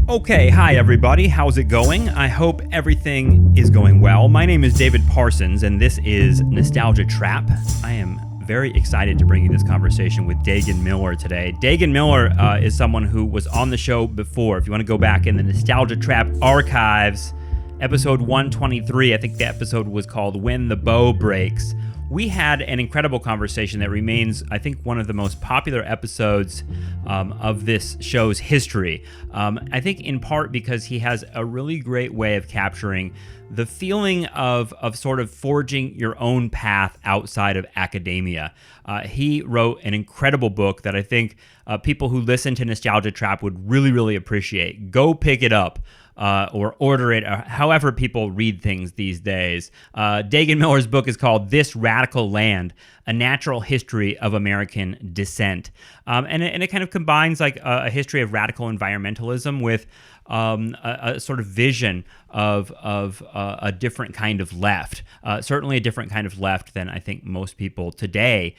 Okay, hi everybody, how's it going? I hope everything is going well. My name is David Parsons, and this is Nostalgia Trap. I am very excited to bring you this conversation with Daegan Miller today. Daegan Miller is someone who was on the show before. If you want to go back in the Nostalgia Trap archives, episode 123, I think the episode was called When the Bow Breaks. We had an incredible conversation that remains, I think, one of the most popular episodes of this show's history. I think in part because he has a really great way of capturing the feeling of sort of forging your own path outside of academia. He wrote an incredible book that I think people who listen to Nostalgia Trap would really, really appreciate. Go pick it up. Or order it, or however people read things these days. Daegan Miller's book is called This Radical Land, A Natural History of American Dissent. And it kind of combines like a history of radical environmentalism with a sort of vision of a different kind of left, certainly a different kind of left than I think most people today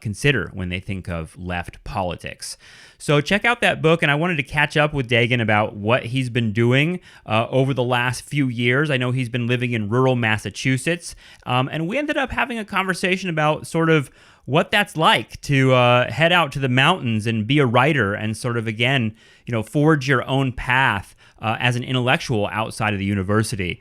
consider when they think of left politics. So check out that book, and I wanted to catch up with Daegan about what he's been doing over the last few years. I know he's been living in rural Massachusetts, and we ended up having a conversation about sort of what that's like to head out to the mountains and be a writer and sort of, again, forge your own path as an intellectual outside of the university.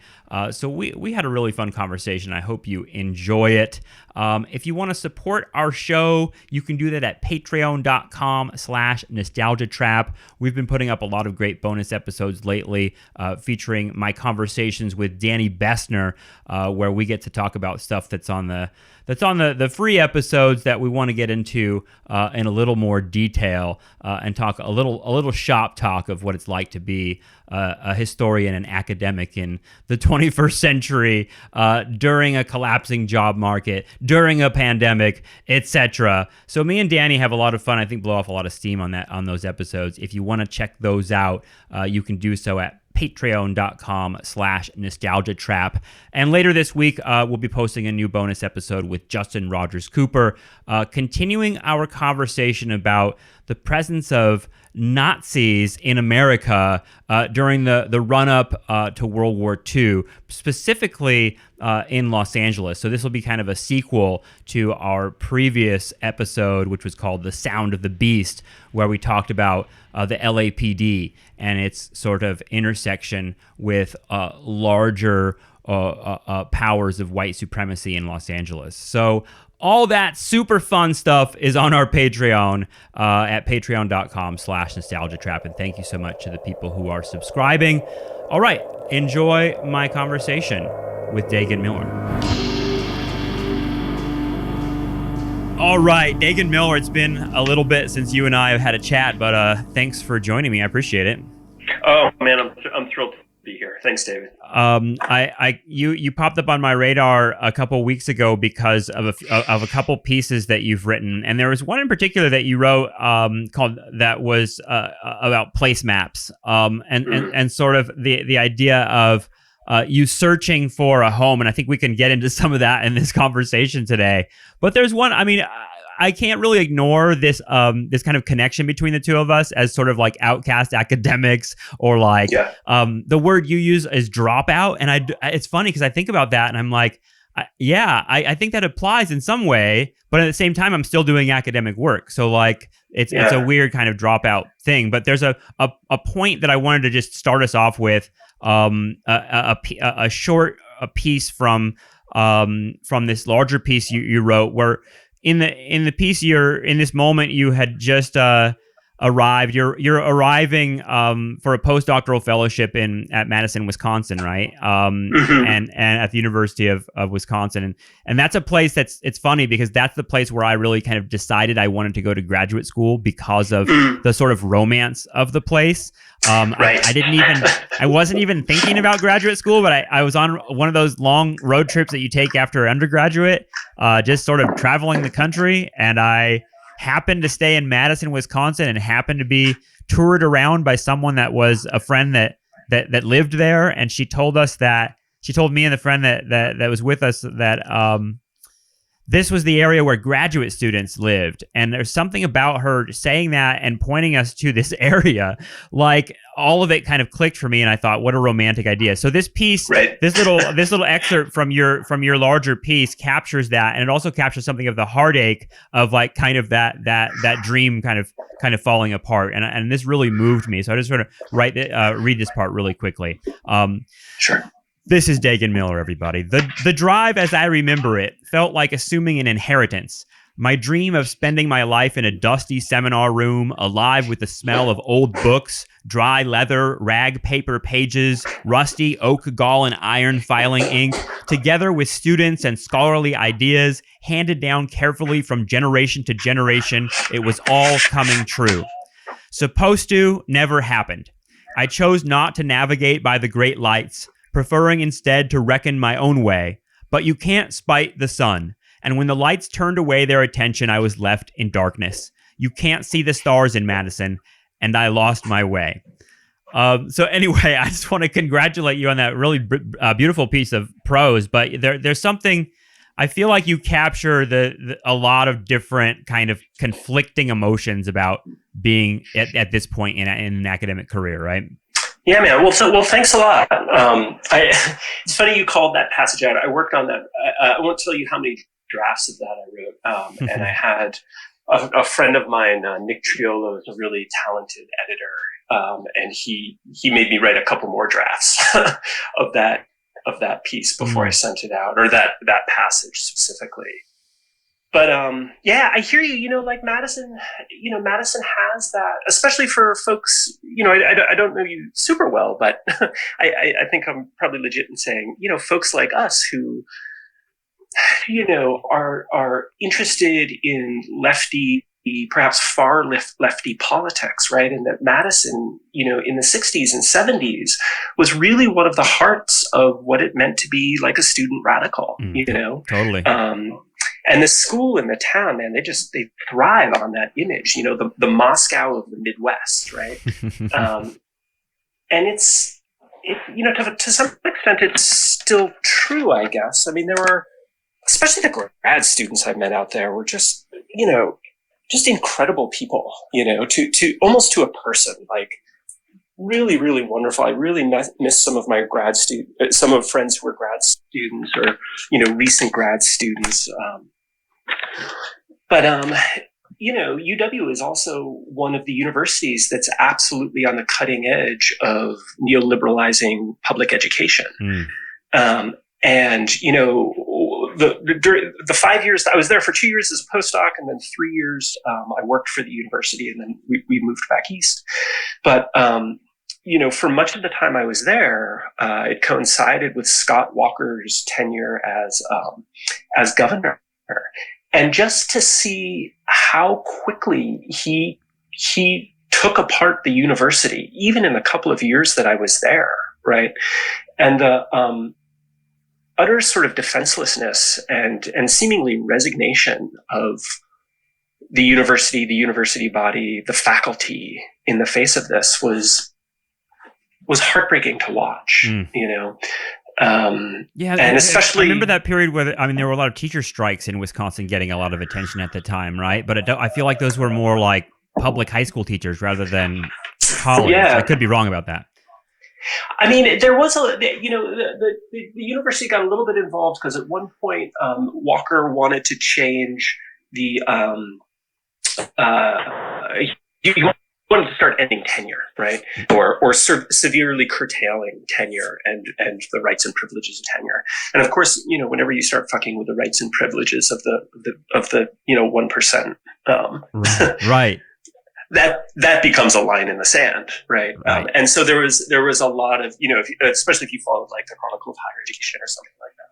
So we had a really fun conversation. I hope you enjoy it. If you want to support our show, you can do that at patreon.com/nostalgiatrap. We've been putting up a lot of great bonus episodes lately featuring my conversations with Danny Bessner, where we get to talk about stuff that's on the free episodes that we want to get into in a little more detail and talk a little shop talk of what it's like to be a historian and academic in the 21st century during a collapsing job market, during a pandemic, etc. So me and Danny have a lot of fun. I think blow off a lot of steam on those episodes. If you want to check those out, you can do so at patreon.com/nostalgiatrap. And later this week, we'll be posting a new bonus episode with Justin Rogers Cooper, continuing our conversation about the presence of Nazis in America during the run-up to World War II, specifically in Los Angeles. So this will be kind of a sequel to our previous episode, which was called The Sound of the Beast, where we talked about the LAPD and its sort of intersection with larger powers of white supremacy in Los Angeles. So all that super fun stuff is on our Patreon at patreon.com/nostalgiatrap. And thank you so much to the people who are subscribing. All right, enjoy my conversation with Daegan Miller. All right, Daegan Miller, it's been a little bit since you and I have had a chat, but thanks for joining me. I appreciate it. Oh, man, I'm thrilled to be here. Thanks, David. You popped up on my radar a couple weeks ago because of a couple pieces that you've written, and there was one in particular that you wrote about place maps, and sort of the idea of you searching for a home, and I think we can get into some of that in this conversation today. But there's one, I can't really ignore this this kind of connection between the two of us as sort of like outcast academics, or like the word you use is dropout. And it's funny because I think about that and I'm like, I think that applies in some way, but at the same time, I'm still doing academic work. So like it's a weird kind of dropout thing. But there's a point that I wanted to just start us off with, a short piece from this larger piece you wrote, where in the piece in this moment you had just arrived. You're arriving for a postdoctoral fellowship at Madison, Wisconsin, right? And at the University of Wisconsin, and that's a place it's funny because that's the place where I really kind of decided I wanted to go to graduate school because of the sort of romance of the place. Right. I wasn't even thinking about graduate school, but I was on one of those long road trips that you take after undergraduate, just sort of traveling the country, and I happened to stay in Madison, Wisconsin, and happened to be toured around by someone that was a friend that lived there, and she told me and the friend that was with us that this was the area where graduate students lived. And there's something about her saying that and pointing us to this area, like all of it kind of clicked for me. And I thought, what a romantic idea. So this piece, Right. this little excerpt from your larger piece captures that. And it also captures something of the heartache of like kind of that dream kind of falling apart. And this really moved me. So I just sort of read this part really quickly. Sure. This is Daegan Miller, everybody. The drive, as I remember it, felt like assuming an inheritance. My dream of spending my life in a dusty seminar room, alive with the smell of old books, dry leather, rag paper pages, rusty oak gall and iron filing ink, together with students and scholarly ideas handed down carefully from generation to generation, it was all coming true. Supposed to never happened. I chose not to navigate by the great lights, preferring instead to reckon my own way. But you can't spite the sun. And when the lights turned away their attention, I was left in darkness. You can't see the stars in Madison, and I lost my way. So anyway, I just want to congratulate you on that really beautiful piece of prose. But there's something, I feel like you capture a lot of different kind of conflicting emotions about being at this point in an academic career, right? Yeah, man. Well, thanks a lot. It's funny you called that passage out. I worked on that. I won't tell you how many drafts of that I wrote. And I had a friend of mine, Nick Triolo, is a really talented editor. And he made me write a couple more drafts of that piece before I sent it out, or that passage specifically. But yeah, I hear you. You know, like Madison has that, especially for folks. You know, I don't know you super well, but I think I'm probably legit in saying, you know, folks like us who, you know, are interested in lefty, perhaps far lefty politics, right? And that Madison, you know, in the 60s and 70s was really one of the hearts of what it meant to be like a student radical, you know? Totally. And the school and the town, man, they thrive on that image, you know, the Moscow of the Midwest, right? And it's you know, to some extent, it's still true, I guess. I mean, there were, especially the grad students I met out there were just, you know, just incredible people, you know, to almost to a person, like really, really wonderful. I really miss some of my some of friends who were grad students or, you know, recent grad students. But you know, UW is also one of the universities that's absolutely on the cutting edge of neoliberalizing public education. And, you know, the 5 years, I was there for 2 years as a postdoc, and then 3 years I worked for the university, and then we moved back east. But, you know, for much of the time I was there, it coincided with Scott Walker's tenure as governor. And just to see how quickly he took apart the university, even in the couple of years that I was there, right? And the utter sort of defenselessness and seemingly resignation of the university body, the faculty in the face of this was heartbreaking to watch, you know? Yeah, and especially I remember that period where there were a lot of teacher strikes in Wisconsin getting a lot of attention at the time, right? But I feel like those were more like public high school teachers rather than college. Yeah. I could be wrong about that. I mean, there was you know, the university got a little bit involved because at one point Walker wanted to change the he wanted to start ending tenure, right? Or severely curtailing tenure and the rights and privileges of tenure. And of course, you know, whenever you start fucking with the rights and privileges of the you know 1%, right. that becomes a line in the sand, right? And so there was a lot of, you know, especially if you followed like the Chronicle of Higher Education or something like that.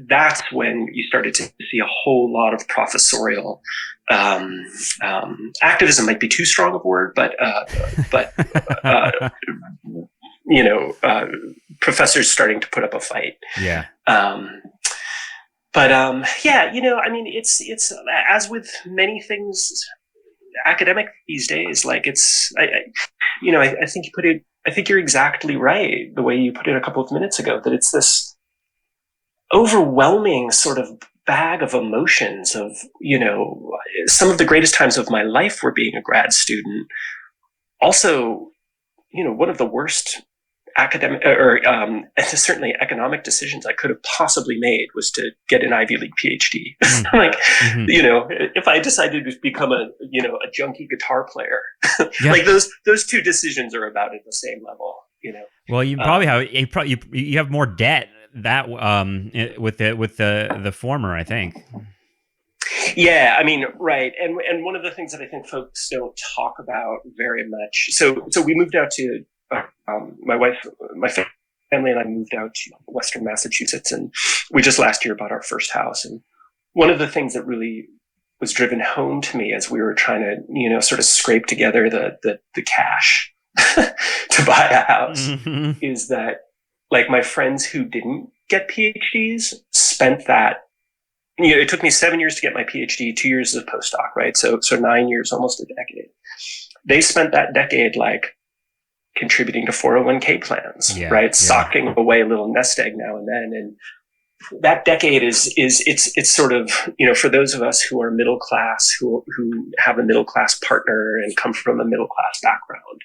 That's when you started to see a whole lot of professorial activism. Might be too strong of a word, but you know, professors starting to put up a fight. Yeah. Yeah, you know, I mean, it's as with many things academic these days, like you know, I think you put it, I think you're exactly right the way you put it a couple of minutes ago, that it's this overwhelming sort of bag of emotions of, some of the greatest times of my life were being a grad student. Also, one of the worst academic or certainly economic decisions I could have possibly made was to get an Ivy League PhD. If I decided to become a junkie guitar player, like those two decisions are about at the same level. Well, you probably have you have more debt that with the former, I think. Yeah, I mean, right, and one of the things that I think folks don't talk about very much. So we moved out to my wife, my family, and I moved out to Western Massachusetts, and we just last year bought our first house. And one of the things that really was driven home to me as we were trying to, sort of scrape together the cash to buy a house is that, like, my friends who didn't get PhDs spent that. It took me 7 years to get my PhD, 2 years as a postdoc, right? So 9 years, almost a decade. They spent that decade like contributing to 401k plans, right? Socking away a little nest egg now and then. And that decade it's sort of, for those of us who are middle class, who have a middle class partner and come from a middle class background,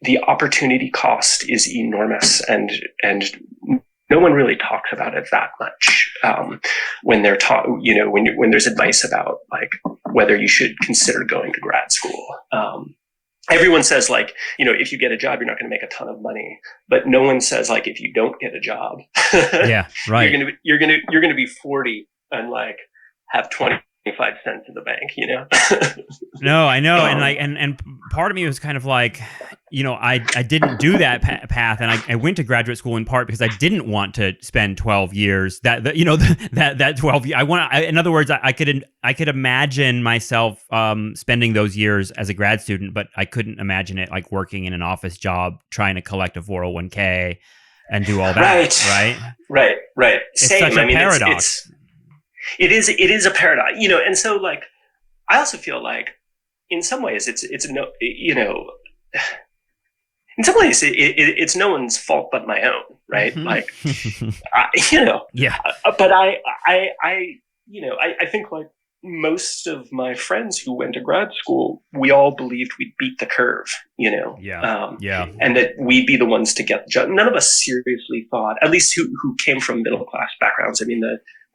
the opportunity cost is enormous, and no one really talks about it that much when they're taught, when there's advice about like whether you should consider going to grad school. Everyone says, like, if you get a job, you're not going to make a ton of money, but no one says, like, if you don't get a job, yeah, right, you're going to be 40 and like have 25 cents in the bank, No, I know, and part of me was kind of like, I didn't do that path, and I went to graduate school in part because I didn't want to spend 12 years. That 12. In other words, I could imagine myself spending those years as a grad student, but I couldn't imagine it like working in an office job trying to collect a 401k and do all that. Right. It's Same. Such a paradox. It is a paradox, and so like I also feel like in some ways it's in some ways it's no one's fault but my own, right? Like but I think like most of my friends who went to grad school, we all believed we'd beat the curve, and that we'd be the ones to get the job. None of us seriously thought, at least who came from middle class backgrounds. I mean,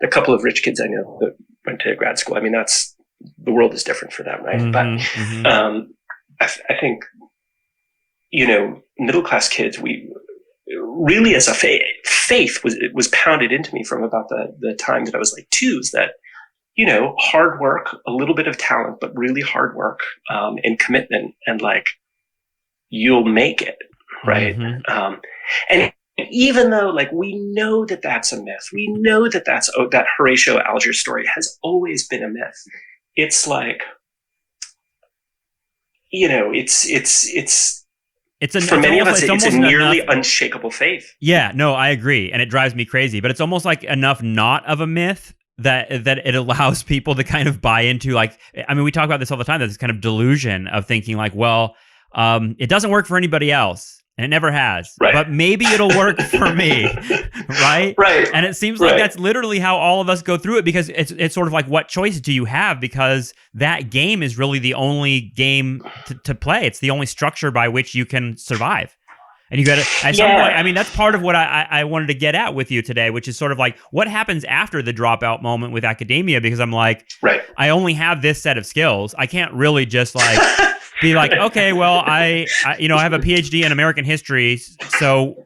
the couple of rich kids I know that went to grad school, I mean, the world is different for them, right? But I think, middle class kids, we really, as a faith was pounded into me from about the time that I was like 2, is that, hard work, a little bit of talent, but really hard work and commitment, and like you'll make it, right? And even though, like, we know that that's a myth, we know that that Horatio Alger story has always been a myth. It's like, for many of us, it's a nearly unshakable faith. Yeah, no, I agree, and it drives me crazy. But it's almost like enough not of a myth that it allows people to kind of buy into, like, I mean, we talk about this all the time. That this kind of delusion of thinking like, well, it doesn't work for anybody else. And it never has, but maybe it'll work for me, right? Right. And it seems like that's literally how all of us go through it, because it's sort of like, what choice do you have? Because that game is really the only game to play. It's the only structure by which you can survive. And you got to, at some point, I mean, that's part of what I wanted to get at with you today, which is sort of like, what happens after the dropout moment with academia? Because I'm like, I only have this set of skills. I can't really just like... be like, okay, well, I have a PhD in American history, so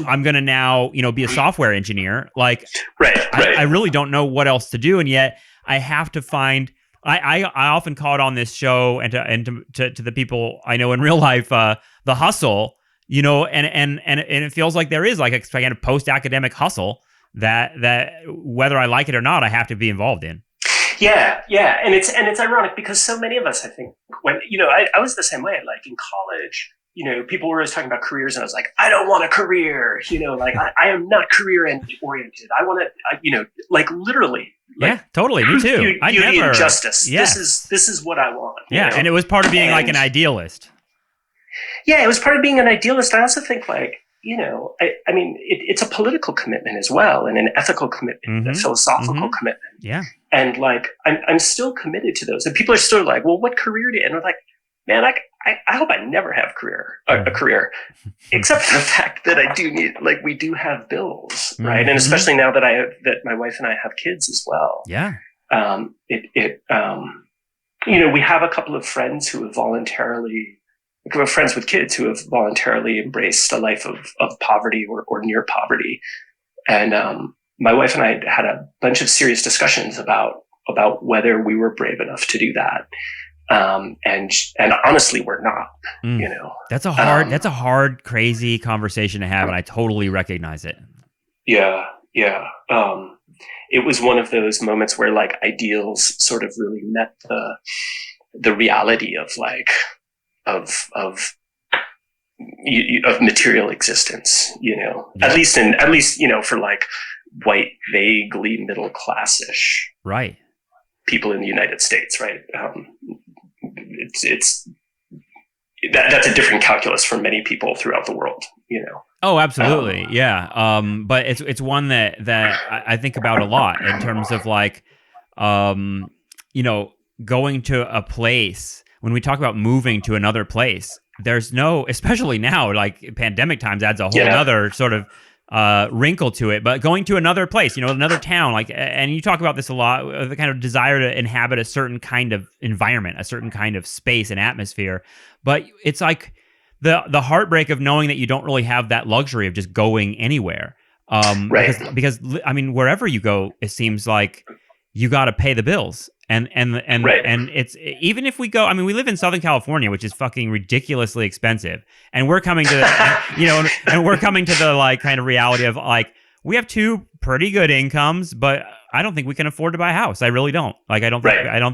I'm going to now, be a software engineer. Like, I really don't know what else to do. And yet I have to find, I often call it on this show and to the people I know in real life, the hustle, and it feels like there is like a kind of post-academic hustle that whether I like it or not, I have to be involved in. Yeah, and it's ironic because so many of us, I think, when I was the same way. Like in college, people were always talking about careers, and I was like, I don't want a career. Like I am not career oriented. I want to, like literally. Like, yeah, totally. Me too. Beauty and justice. Yeah. This is what I want. Yeah, and it was part of being like an idealist. Yeah, it was part of being an idealist. I also think like, I mean, it's a political commitment as well, and an ethical commitment, a philosophical commitment. Yeah. And like, I'm still committed to those. And people are still like, well, what career do you? And I'm like, man, I hope I never have a career, except for the fact that I do need, like, we do have bills, right? And especially now that that my wife and I have kids as well. Yeah. We have a couple of friends who have voluntarily, we have friends with kids who have voluntarily embraced a life of poverty or near poverty. And my wife and I had a bunch of serious discussions about whether we were brave enough to do that. And honestly, we're not, That's a hard, crazy conversation to have, and I totally recognize it. Yeah. It was one of those moments where like ideals sort of really met the reality of like, of material existence, at least, for like white, vaguely middle class-ish right people in the United States, right? That's a different calculus for many people throughout the world, Oh, absolutely. Yeah. But it's one that I think about a lot in terms of like, going to a place. When we talk about moving to another place, there's no, especially now, like pandemic times adds a whole other sort of wrinkle to it. But going to another place, another town, like, and you talk about this a lot, the kind of desire to inhabit a certain kind of environment, a certain kind of space and atmosphere. But it's like the heartbreak of knowing that you don't really have that luxury of just going anywhere. Right. Because I mean, wherever you go, it seems like you got to pay the bills. And it's, even if we go, I mean, we live in Southern California, which is fucking ridiculously expensive. And we're coming to the, and we're coming to the like kind of reality of like, we have two pretty good incomes, but I don't think we can afford to buy a house. I really don't. Like, I don't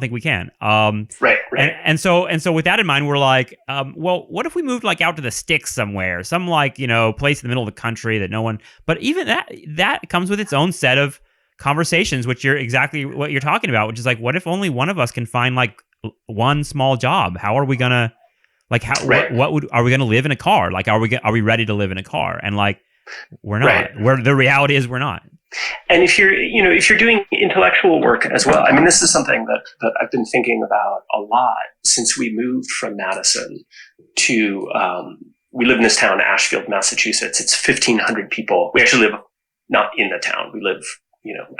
think we can. Right. And so with that in mind, we're like, well, what if we moved like out to the sticks somewhere, some like, place in the middle of the country that no one, but even that comes with its own set of conversations, which you're exactly what you're talking about, which is like, what if only one of us can find like one small job? How are we gonna, like, are we gonna live in a car? Like, are we ready to live in a car? And like, we're not. The reality is we're not. And if you're doing intellectual work as well, I mean, this is something that I've been thinking about a lot since we moved from Madison to, we live in this town, Ashfield, Massachusetts. It's 1,500 people. We actually live not in the town. We live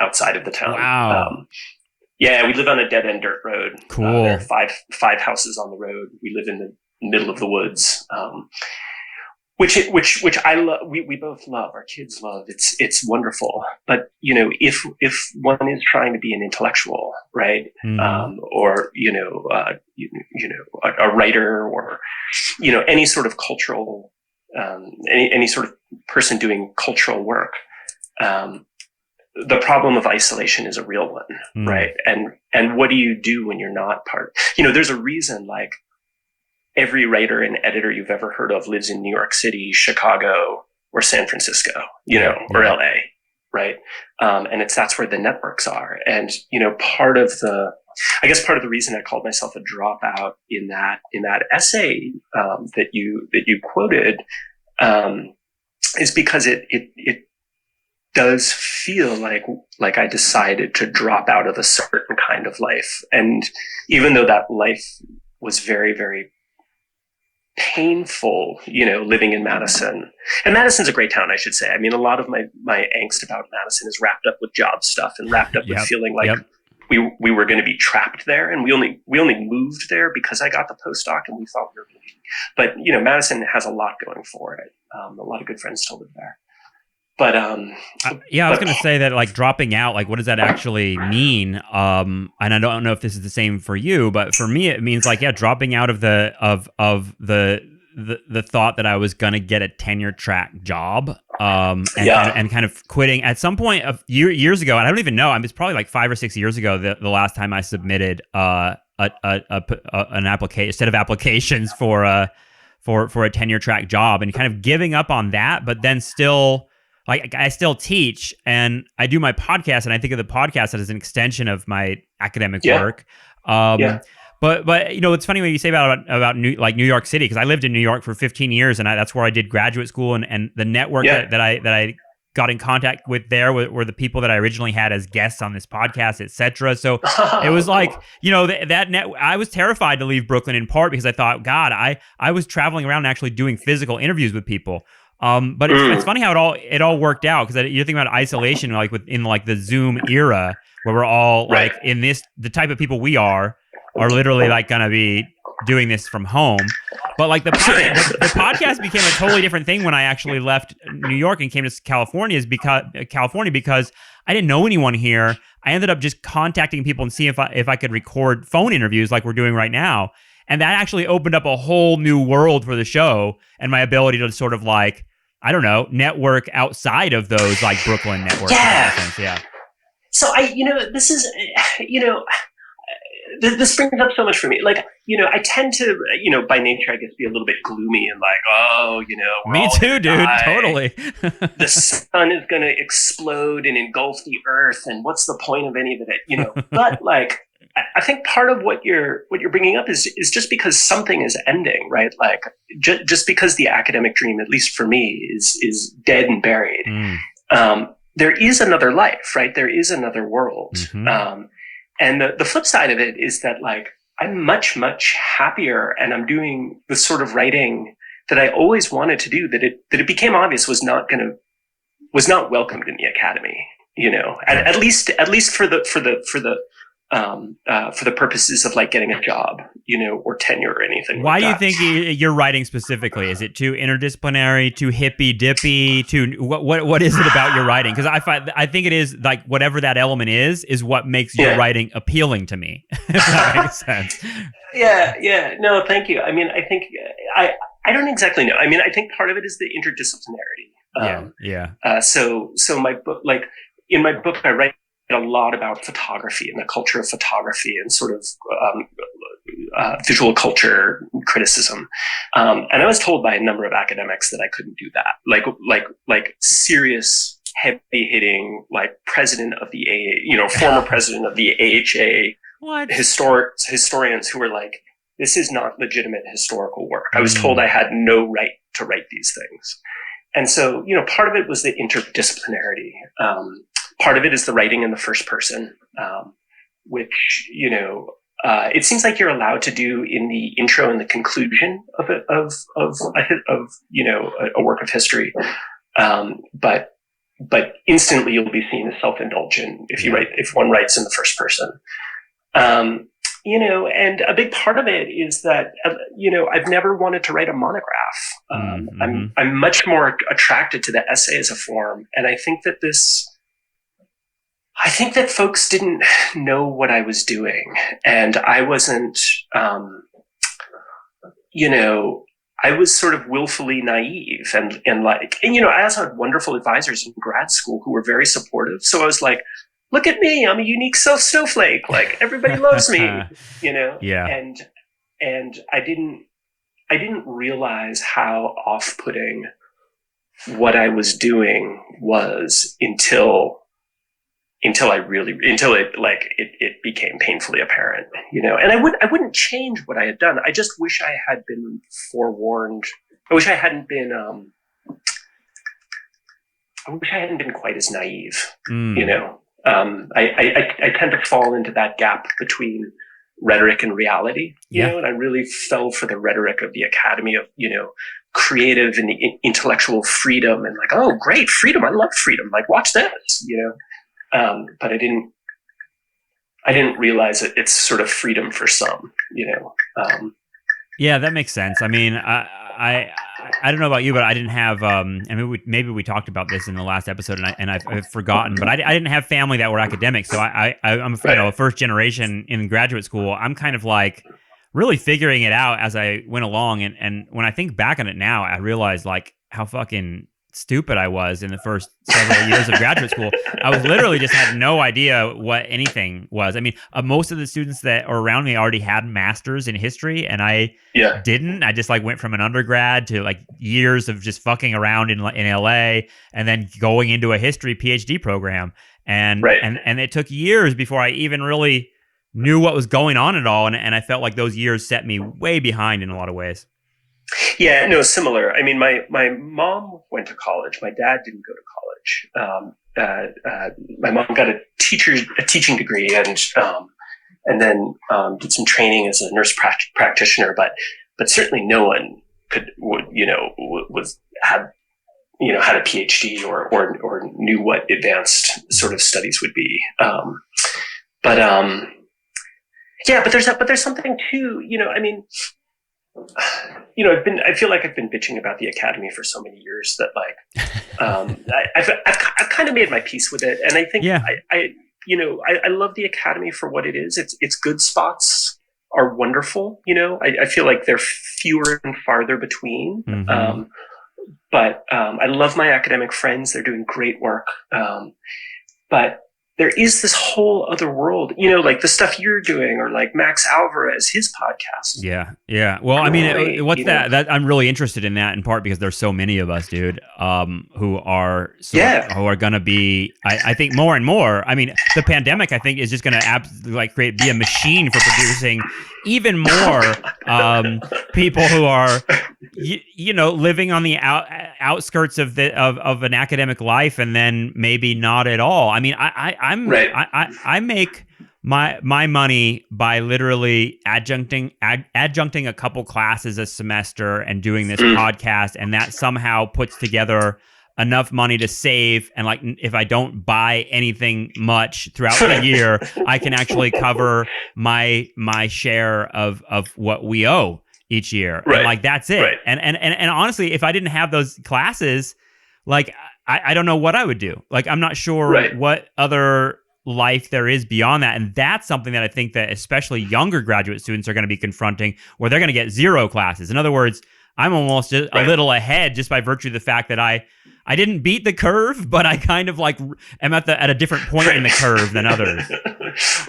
outside of the town. Wow. We live on a dead end dirt road. Cool. There are five houses on the road. We live in the middle of the woods, which I love. We both love. Our kids love. It's wonderful. But if one is trying to be an intellectual, right, or a writer, or any sort of cultural, any sort of person doing cultural work. The problem of isolation is a real one, right? And what do you do when you're not part? There's a reason like every writer and editor you've ever heard of lives in New York City, Chicago, or San Francisco, or LA, right? And that's where the networks are. And part of the reason I called myself a dropout in that essay that you quoted is because it does feel like I decided to drop out of a certain kind of life. And even though that life was very, very painful, living in Madison. And Madison's a great town, I should say. I mean, a lot of my angst about Madison is wrapped up with job stuff and wrapped up with feeling like we were going to be trapped there. And we only moved there because I got the postdoc and we thought we were going to be. But, Madison has a lot going for it. A lot of good friends still live there. But I was going to say that, like, dropping out, like, what does that actually mean? And I don't know if this is the same for you, but for me, it means like, dropping out of the thought that I was going to get a tenure track job, and kind of quitting at some point years ago. And I don't even know. It's probably like 5 or 6 years ago the last time I submitted an application, a set of applications for a tenure track job, and kind of giving up on that, but then still. Like, I still teach and I do my podcast, and I think of the podcast as an extension of my academic work. But But it's funny when you say about New York City, because I lived in New York for 15 years, and that's where I did graduate school, and the network that I got in contact with there were the people that I originally had as guests on this podcast, etc. So it was like, I was terrified to leave Brooklyn, in part because I thought, God, I was traveling around and actually doing physical interviews with people. But it's funny how it all worked out, because you're thinking about isolation, like within like the Zoom era, where we're all like in the type of people we are literally like going to be doing this from home. But like the podcast became a totally different thing when I actually left New York and came to California, because I didn't know anyone here. I ended up just contacting people and seeing if I could record phone interviews like we're doing right now. And that actually opened up a whole new world for the show and my ability to sort of like, I don't know, network outside of those like Brooklyn networks. Yeah. So this is, this brings up so much for me. Like, I tend to, by nature, I guess, be a little bit gloomy and like, me too, dude. Totally. The sun is going to explode and engulf the earth, and what's the point of any of it? But like, I think part of what you're bringing up is just because something is ending, right? Like, just because the academic dream, at least for me, is dead and buried. There is another life, right? There is another world. Mm-hmm. And the flip side of it is that, like, I'm much, much happier, and I'm doing the sort of writing that I always wanted to do, that it became obvious was not welcomed in the academy, at least for the purposes of like getting a job, or tenure or anything. Why like do you think you're writing specifically? Is it too interdisciplinary, too hippy dippy? What is it about your writing? Because I think it is like whatever that element is what makes your writing appealing to me. If that makes sense. Yeah. No, thank you. I mean, I think I don't exactly know. I mean, I think part of it is the interdisciplinarity. So my book, like in my book, I write a lot about photography and the culture of photography and sort of visual culture criticism. And I was told by a number of academics that I couldn't do that. Like serious, heavy-hitting, like president of the former president of the AHA, historians who were like, this is not legitimate historical work. I was told I had no right to write these things. And so, part of it was the interdisciplinarity. Part of it is the writing in the first person, which, it seems like you're allowed to do in the intro and the conclusion of a work of history. But instantly you'll be seen as self-indulgent if one writes in the first person. And a big part of it is that, I've never wanted to write a monograph. I'm much more attracted to the essay as a form. And I think that folks didn't know what I was doing, and I wasn't, I was sort of willfully naive and I also had wonderful advisors in grad school who were very supportive. So I was like, look at me, I'm a unique snowflake. Like everybody loves me, Yeah. And I didn't realize how off-putting what I was doing was until it became painfully apparent, and I wouldn't change what I had done. I just wish I had been forewarned. I wish I hadn't been quite as naive, I tend to fall into that gap between rhetoric and reality, and I really fell for the rhetoric of the academy of, creative and intellectual freedom, and like, oh, great freedom. I love freedom. Like, watch this, but I didn't realize that it's sort of freedom for some, Yeah, that makes sense. I mean, I don't know about you, but I didn't have. Maybe we talked about this in the last episode, and I've forgotten. But I didn't have family that were academics, so I'm a first generation in graduate school. I'm kind of like really figuring it out as I went along, and when I think back on it now, I realize like how fucking stupid I was in the first several years of graduate school. I was literally just had no idea what anything was. I mean, most of the students that are around me already had masters in history, and I didn't. I just like went from an undergrad to like years of just fucking around in LA, and then going into a history PhD program. And it took years before I even really knew what was going on at all. And I felt like those years set me way behind in a lot of ways. Yeah, no, similar. I mean, my mom went to college. My dad didn't go to college. My mom got a teaching degree, and then did some training as a nurse practitioner. But certainly no one had a PhD or knew what advanced sort of studies would be. But there's something too. I mean. I feel like I've been bitching about the academy for so many years that I've kind of made my peace with it, and I think I love the academy for what it is. Its good spots are wonderful. I feel like they're fewer and farther between. Mm-hmm. But I love my academic friends; they're doing great work. But there is this whole other world, like the stuff you're doing, or like Max Alvarez, his podcast. Yeah. Well, I mean, what's that? That I'm really interested in that in part because there's so many of us, dude, who are going to be. I think more and more. I mean, the pandemic, I think, is just going to be a machine for producing even more people who are, living on the outskirts of an academic life, and then maybe not at all. I mean, I make my money by literally adjuncting a couple classes a semester and doing this podcast, and that somehow puts together enough money to save, and like if I don't buy anything much throughout the year, I can actually cover my share of what we owe each year. Right. And like that's it. Right. And honestly, if I didn't have those classes, like I don't know what I would do. Like I'm not sure what other life there is beyond that. And that's something that I think that especially younger graduate students are going to be confronting, where they're going to get zero classes. In other words, I'm almost a little ahead just by virtue of the fact that I didn't beat the curve, but I kind of like am at a different point in the curve than others.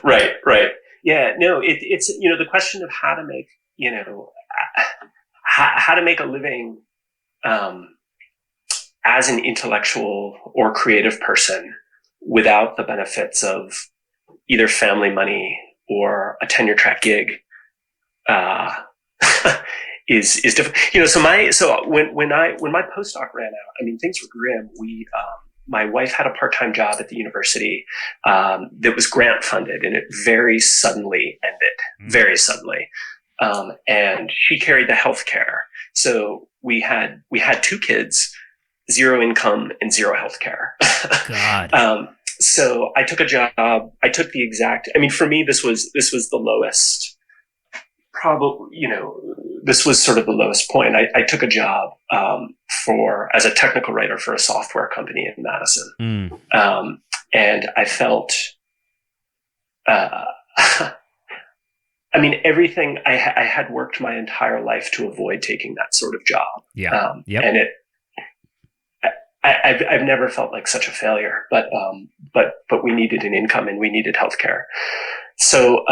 Right. Yeah, no, it's the question of how to make, how to make a living as an intellectual or creative person without the benefits of either family money or a tenure track gig is different. So when my postdoc ran out, I mean, things were grim. My wife had a part-time job at the university that was grant funded, and it very suddenly ended, very suddenly. And she carried the healthcare. So we had 2 kids, 0 income and 0 healthcare. God. So I took a job. I took the exact. I mean, for me, this was the lowest. Probably, this was sort of the lowest point. I took a job as a technical writer for a software company in Madison, and I felt. I mean, everything I had worked my entire life to avoid taking that sort of job. Yeah. And I've never felt like such a failure, but we needed an income and we needed healthcare. So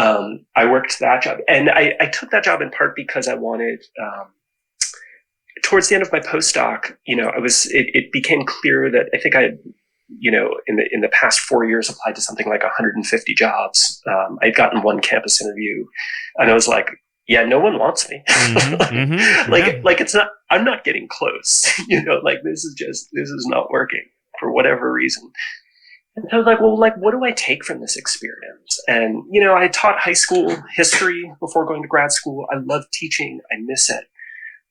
I worked that job, and I took that job in part because I wanted. Towards the end of my postdoc, it became clear that I think I had, in the past 4 years, applied to something like 150 jobs. I'd gotten one campus interview, and I was like, yeah, no one wants me. Like it's not. I'm not getting close. This is not working for whatever reason. And so I was like, well, what do I take from this experience? And, I taught high school history before going to grad school. I love teaching. I miss it.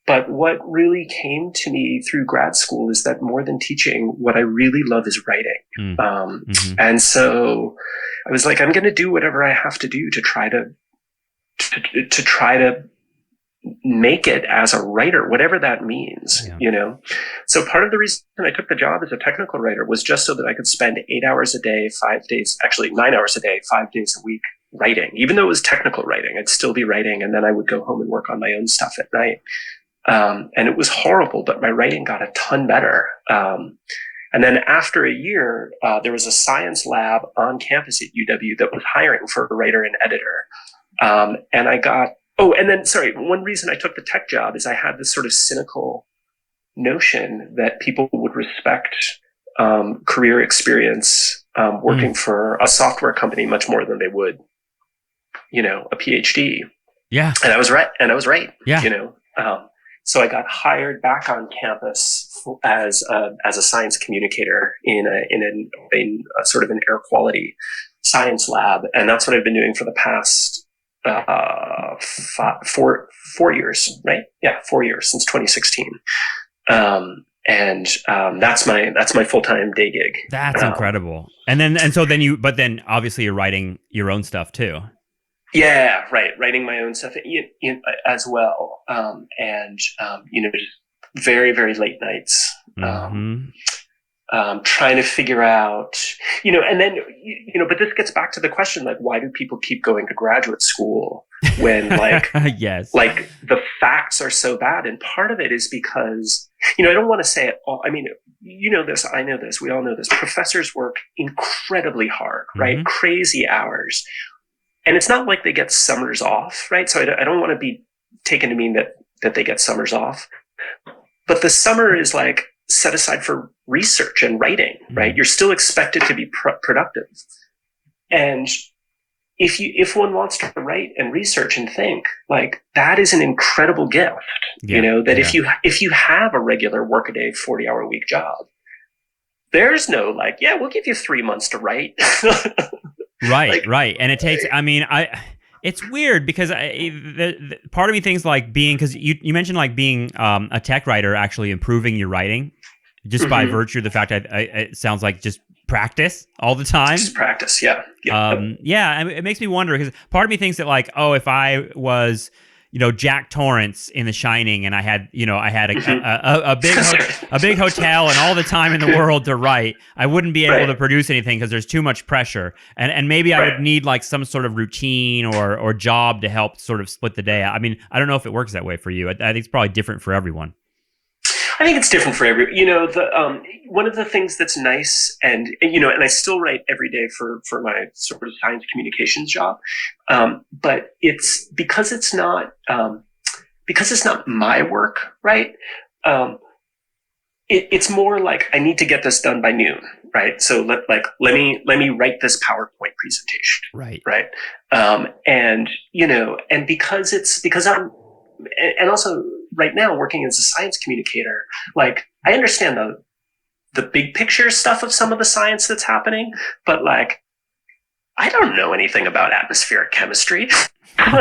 But what really came to me through grad school is that more than teaching, what I really love is writing. And so I was like, I'm going to do whatever I have to do to try to make it as a writer, whatever that means, So part of the reason I took the job as a technical writer was just so that I could spend 8 hours a day, 5 days, actually 9 hours a day, 5 days a week writing. Even though it was technical writing, I'd still be writing, and then I would go home and work on my own stuff at night. And it was horrible, but my writing got a ton better. And then after a year, there was a science lab on campus at UW that was hiring for a writer and editor. And I got, one reason I took the tech job is I had this sort of cynical notion that people would respect career experience working for a software company much more than they would a PhD. Yeah. And I was right. Yeah. So I got hired back on campus as a science communicator in a sort of an air quality science lab, and that's what I've been doing for the past 4 years, right? Yeah, 4 years since 2016. That's my full-time day gig. That's incredible. But then obviously you're writing your own stuff too. Yeah, right. Writing my own stuff as well. Very, very late nights. Trying to figure out, and then, but this gets back to the question, like, why do people keep going to graduate school when yes, like the facts are so bad? And part of it is because, I don't want to say it all. I mean, this, I know this, we all know this. Professors work incredibly hard, right? Crazy hours. And it's not like they get summers off, right? So I don't want to be taken to mean that they get summers off. But the summer is like set aside for research and writing, right? You're still expected to be productive. And if one wants to write and research and think, like, that is an incredible gift, if you have a regular workaday 40-hour-a-week job, there's no like, yeah, we'll give you 3 months to write. Right. And it takes, it's weird because the part of me thinks like because you mentioned like being a tech writer actually improving your writing just by virtue of the fact that it sounds like just practice all the time. Just practice, yeah. It makes me wonder because part of me thinks that like, if I was Jack Torrance in The Shining, and I had a big hotel and all the time in the world to write, I wouldn't be able to produce anything because there's too much pressure, and maybe I would need like some sort of routine or job to help sort of split the day. I mean, I don't know if it works that way for you. I think it's probably different for everyone. I think it's different for everyone. One of the things that's nice, and I still write every day for my sort of science communications job, but it's because it's not my work, right? It's more like I need to get this done by noon, right? So let me write this PowerPoint presentation, right? And because I'm, and also right now working as a science communicator, like I understand the big picture stuff of some of the science that's happening, but like I don't know anything about atmospheric chemistry. So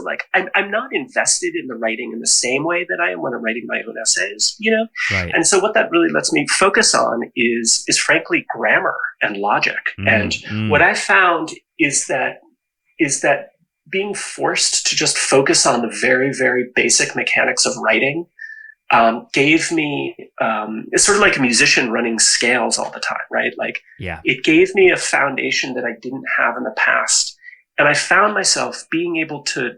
like I'm not invested in the writing in the same way that I am when I'm writing my own essays, Right. And so what that really lets me focus on is frankly grammar and logic. And what I found is that being forced to just focus on the very, very basic mechanics of writing gave me, it's sort of like a musician running scales all the time, right? Like, it gave me a foundation that I didn't have in the past. And I found myself being able to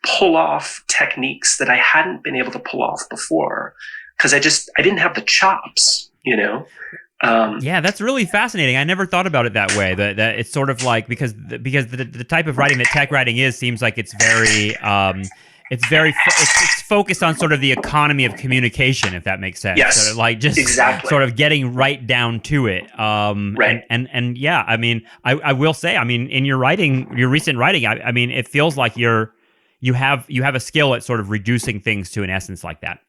pull off techniques that I hadn't been able to pull off before because I didn't have the chops, that's really fascinating. I never thought about it that way. That it's sort of like because the type of writing that tech writing seems like it's very it's focused on sort of the economy of communication, if that makes sense. Yes, sort of like just sort of getting right down to it. Right. And yeah, I mean, I will say, I mean, in your writing, your recent writing, I mean, it feels like you have a skill at sort of reducing things to an essence like that.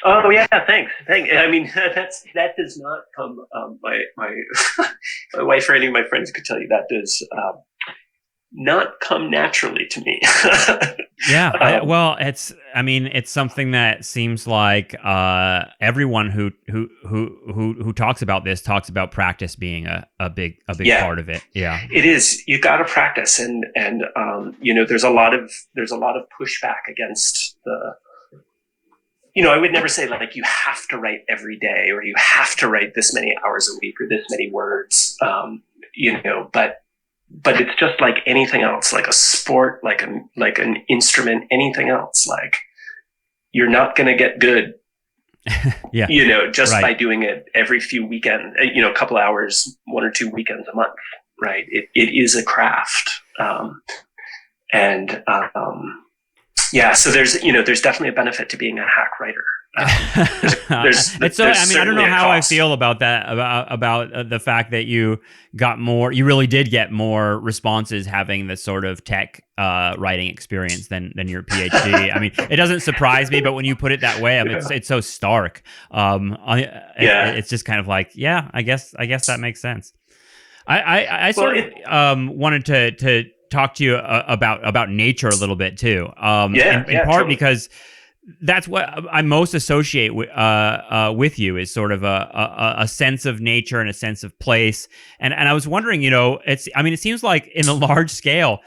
Oh yeah, thanks. I mean, that does not come. My my wife or any of my friends could tell you that does not come naturally to me. It's something that seems like everyone who talks about this talks about practice being a big part of it. Yeah, it is. You got to practice, and there's a lot of pushback against the. I would never say like you have to write every day or you have to write this many hours a week or this many words, but it's just like anything else, like a sport, like an instrument, anything else. Like you're not going to get good, by doing it every few weekends, a couple hours, 1 or 2 weekends a month, right? It is a craft. So there's definitely a benefit to being a hack writer. It's so. I mean, I don't know how I feel about that. About the fact that you got more. You really did get more responses having this sort of tech writing experience than your PhD. I mean, it doesn't surprise me, but when you put it that way, I mean, it's so stark. It's just kind of like, yeah, I guess that makes sense. I sort of wanted to talk to you about nature a little bit too. In part totally. Because that's what I most associate with you is sort of a sense of nature and a sense of place. And I was wondering, it seems like in the large scale,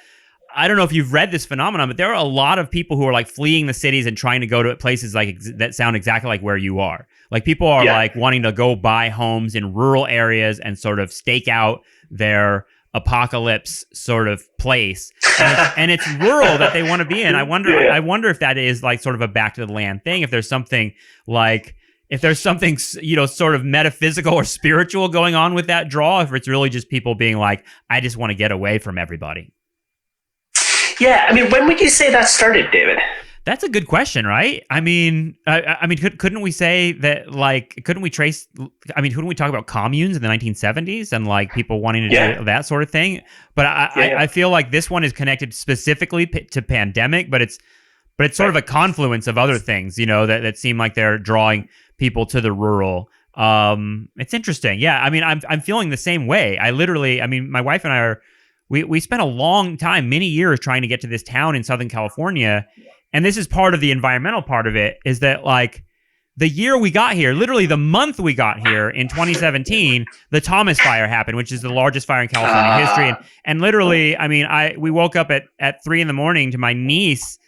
I don't know if you've read this phenomenon, but there are a lot of people who are like fleeing the cities and trying to go to places like that sound exactly like where you are. Like people are like wanting to go buy homes in rural areas and sort of stake out their apocalypse sort of place, and it's rural that they want to be in. I wonder if that is like sort of a back to the land thing. If there's something sort of metaphysical or spiritual going on with that draw. If it's really just people being like, I just want to get away from everybody. Yeah, I mean, when would you say that started, David? That's a good question, right? I mean, couldn't we say that, like, couldn't we talk about communes in the 1970s and, like, people wanting to do that sort of thing? But I feel like this one is connected specifically to pandemic, but it's sort of a confluence of other things, that seem like they're drawing people to the rural. It's interesting. Yeah, I mean, I'm feeling the same way. My wife and I we spent a long time, many years trying to get to this town in Southern California. And this is part of the environmental part of it, is that like the year we got here, literally the month we got here in 2017, the Thomas Fire happened, which is the largest fire in California history. And literally, I mean, we woke up at 3 a.m. to my niece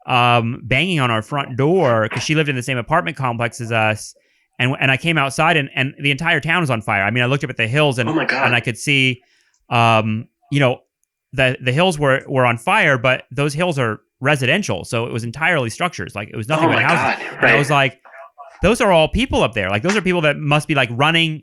banging on our front door because she lived in the same apartment complex as us. And I came outside and the entire town was on fire. I mean, I looked up at the hills and I could see, the hills were on fire, but those hills are residential, so it was entirely structures. Like it was nothing but houses. Right. And I was like, those are all people up there. Like those are people that must be like running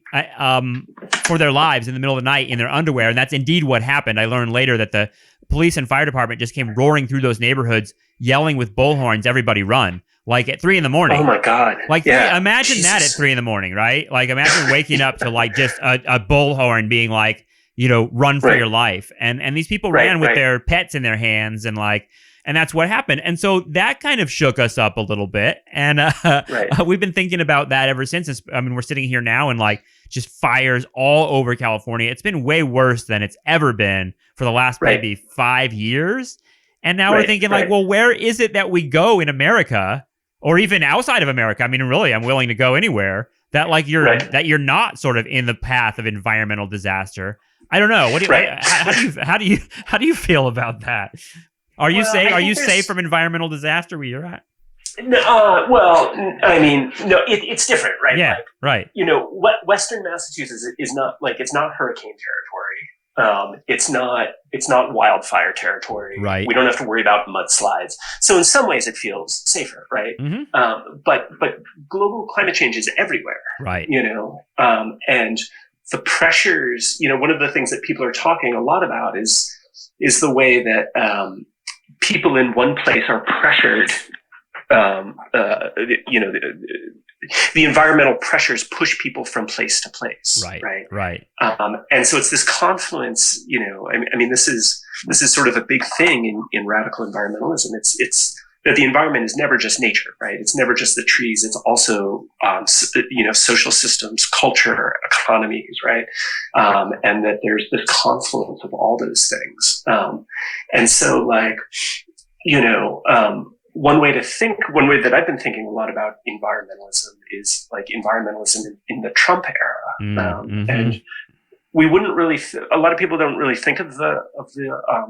for their lives in the middle of the night in their underwear. And that's indeed what happened. I learned later that the police and fire department just came roaring through those neighborhoods, yelling with bullhorns, "Everybody run!" Like at 3 a.m. Oh my God! Like imagine that at 3 a.m, right? Like imagine waking up to like just a bullhorn being like, run for your life. And these people ran with their pets in their hands and that's what happened. And so that kind of shook us up a little bit. And we've been thinking about that ever since. I mean, we're sitting here now and like just fires all over California. It's been way worse than it's ever been for the last maybe 5 years. And now we're thinking like, well, where is it that we go in America or even outside of America? I mean, really, I'm willing to go anywhere that like that you're not sort of in the path of environmental disaster. I don't know. What do you, how do you feel about that? Are you safe from environmental disaster where you're at? No, well, I mean, no, it's different, right? Yeah, right. Western Massachusetts is not like, it's not hurricane territory. It's not wildfire territory. Right. We don't have to worry about mudslides. So in some ways, it feels safer, right? Mm-hmm. But global climate change is everywhere, right? And the pressures. One of the things that people are talking a lot about is the way that people in one place are pressured. The environmental pressures push people from place to place. Right. And so it's this confluence. I mean, this is sort of a big thing in radical environmentalism. It's that the environment is never just nature, right? It's never just the trees. It's also social systems, culture, economies, right? And that there's this confluence of all those things. And so, like, one way that I've been thinking a lot about environmentalism is like environmentalism in the Trump era. And we wouldn't really, a lot of people don't really think of the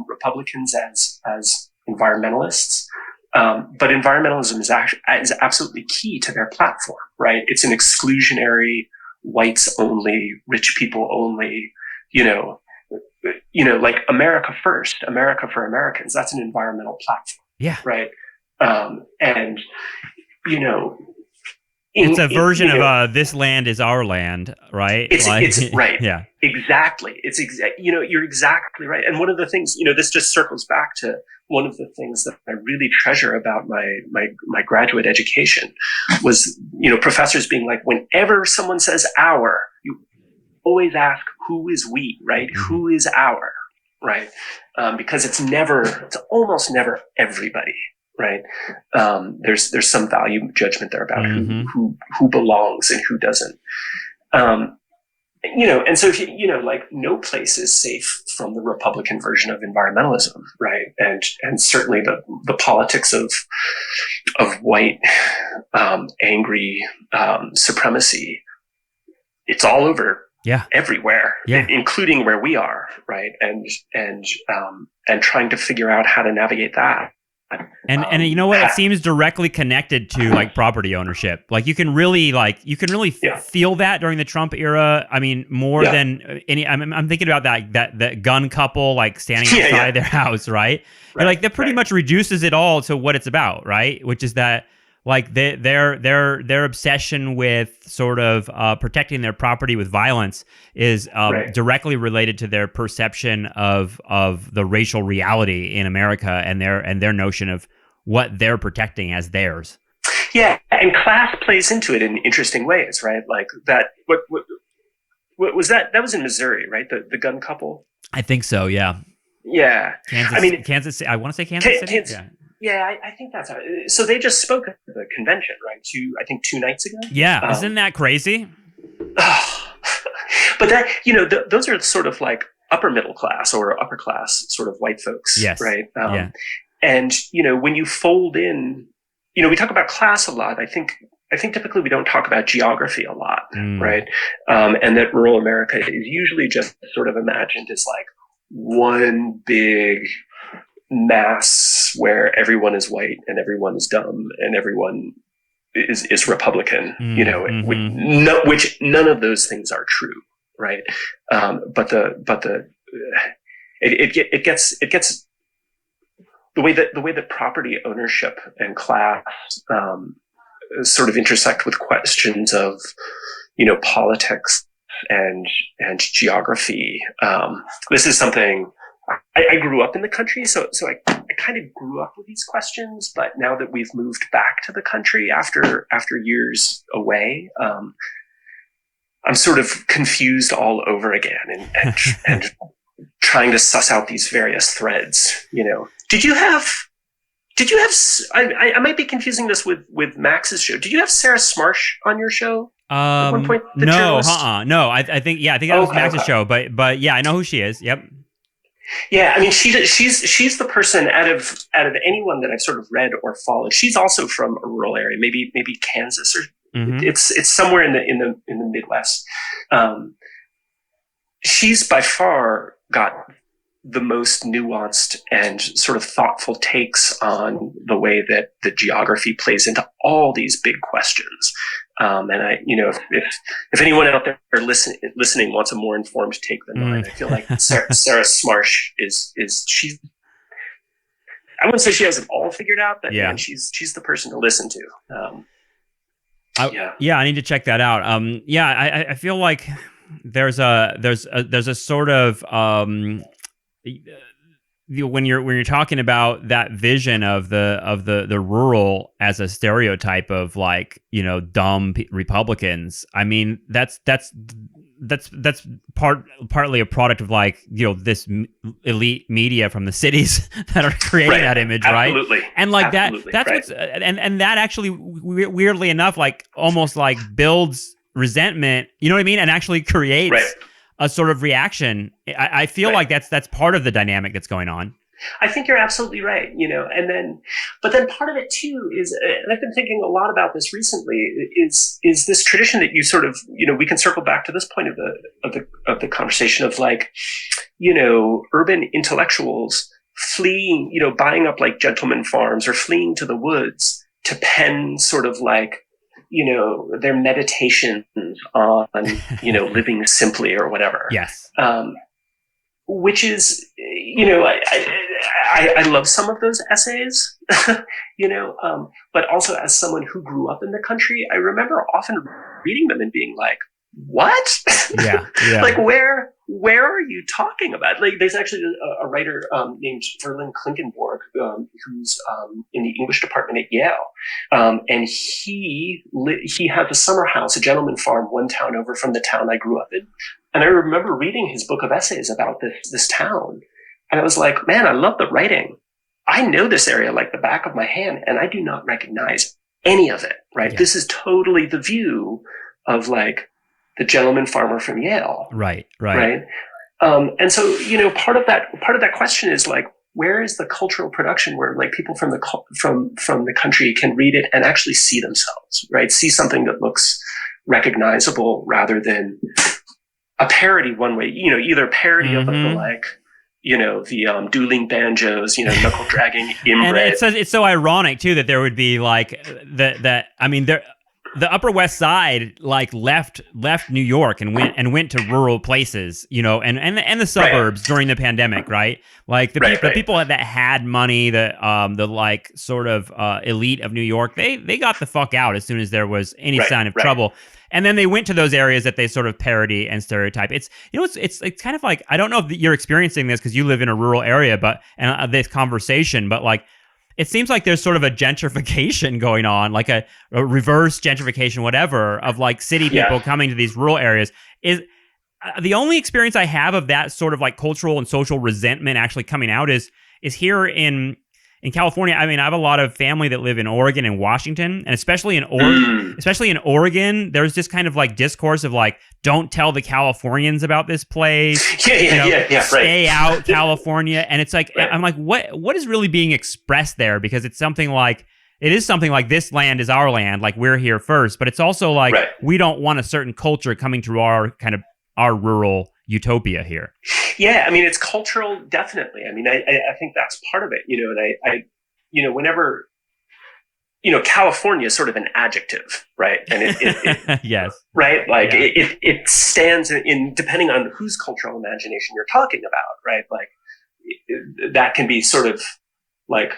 Republicans as environmentalists. But environmentalism is absolutely key to their platform, right? It's an exclusionary, whites only, rich people only, like America first, America for Americans. That's an environmental platform. Yeah. Right. And It's a version of this land is our land, right? It's right. Yeah, exactly. You're exactly right. And one of the things, this just circles back to one of the things that I really treasure about my graduate education was, professors being like, whenever someone says our, you always ask, who is we, right? Mm-hmm. Who is our, right? Because it's almost never everybody. Right. There's some value judgment there about who belongs and who doesn't. And so no place is safe from the Republican version of environmentalism, right? And certainly the politics of white angry supremacy. It's all over. Yeah. Everywhere, including where we are, right? And trying to figure out how to navigate that. And you know what? It seems directly connected to like property ownership. Like you can really feel that during the Trump era. I mean, more than any. I'm thinking about that gun couple like standing outside their house, right? And like that pretty much reduces it all to what it's about, right? Which is that like their obsession with sort of protecting their property with violence is directly related to their perception of the racial reality in America and their notion of what they're protecting as theirs. Yeah, and class plays into it in interesting ways, right? Like that. What was that? That was in Missouri, right? The gun couple. I think so. Yeah. Yeah. Kansas. I want to say Kansas City. Yeah, I think that's how. So they just spoke at the convention, right? 2 nights ago. Yeah, isn't that crazy? But that those are sort of like upper middle class or upper class sort of white folks, yes, right? And when you fold in, we talk about class a lot. I think typically we don't talk about geography a lot, right? And that rural America is usually just sort of imagined as like one big mass where everyone is white and everyone is dumb and everyone is Republican, which none of those things are true, right? But it gets the way that property ownership and class sort of intersect with questions of politics and geography. This is something. I grew up in the country, so I kind of grew up with these questions. But now that we've moved back to the country after years away, I'm sort of confused all over again and trying to suss out these various threads. Did you have? I might be confusing this with Max's show. Did you have Sarah Smarsh on your show? At one point, no. I think that was Max's show. But yeah, I know who she is. Yep. Yeah, I mean, she's the person out of anyone that I've sort of read or followed. She's also from a rural area, maybe Kansas, or it's somewhere in the Midwest. She's by far got the most nuanced and sort of thoughtful takes on the way that the geography plays into all these big questions. And I, if anyone out there listening wants a more informed take than mine, I feel like Sarah Smarsh is she. I wouldn't say she has it all figured out, but man, she's the person to listen to. I need to check that out. I feel like there's a sort of when you're talking about that vision of the rural as a stereotype of like dumb Republicans. I mean that's partly a product of like this elite media from the cities that are creating that image, Absolutely. Right? And like that's right. what's and that actually weirdly enough like almost like builds resentment. You know what I mean? And actually creates a sort of reaction. I feel like that's part of the dynamic that's going on. I think you're absolutely right, but then part of it too is, and I've been thinking a lot about this recently, is this tradition that you sort of, we can circle back to this point of the conversation of like, urban intellectuals fleeing, buying up like gentleman farms or fleeing to the woods to pen sort of like, their meditations on, living simply or whatever. Yes. Which is, I love some of those essays, but also as someone who grew up in the country, I remember often reading them and being like, what? Yeah. Like, where are you talking about? Like, there's actually a writer named Verlin Klinkenborg who's in the English department at Yale, and he has a summer house, a gentleman farm, one town over from the town I grew up in. And I remember reading his book of essays about this town, and I was like, man, I love the writing. I know this area like the back of my hand, and I do not recognize any of it. Right? Yeah. This is totally the view of like the gentleman farmer from Yale. Right. And so, part of that question is like, where is the cultural production where like people from the country can read it and actually see themselves, right? See something that looks recognizable rather than a parody one way, either parody of the like, the dueling banjos, knuckle dragging inbred. And it's so ironic too that there would be like the Upper West Side like left New York and went to rural places, and the suburbs during the pandemic, right? Like the people that had money, the like sort of elite of New York, they got the fuck out as soon as there was any sign of trouble. And then they went to those areas that they sort of parody and stereotype. It's it's kind of like, I don't know if you're experiencing this because you live in a rural area, and this conversation, but like, it seems like there's sort of a gentrification going on, like a reverse gentrification, whatever, of like city people coming to these rural areas. Is the only experience I have of that sort of like cultural and social resentment actually coming out is here in California. I mean, I have a lot of family that live in Oregon and Washington, and especially in Oregon, there's this kind of like discourse of like, don't tell the Californians about this place. Stay out, California. And it's like, I'm like, what is really being expressed there? Because it is something like this land is our land, like we're here first, but it's also like we don't want a certain culture coming to our rural utopia here. Yeah, I mean, it's cultural, definitely. I mean, I think that's part of it, and I whenever, California is sort of an adjective, right? And it yes, right? Like it stands in, depending on whose cultural imagination you're talking about, right? Like that can be sort of like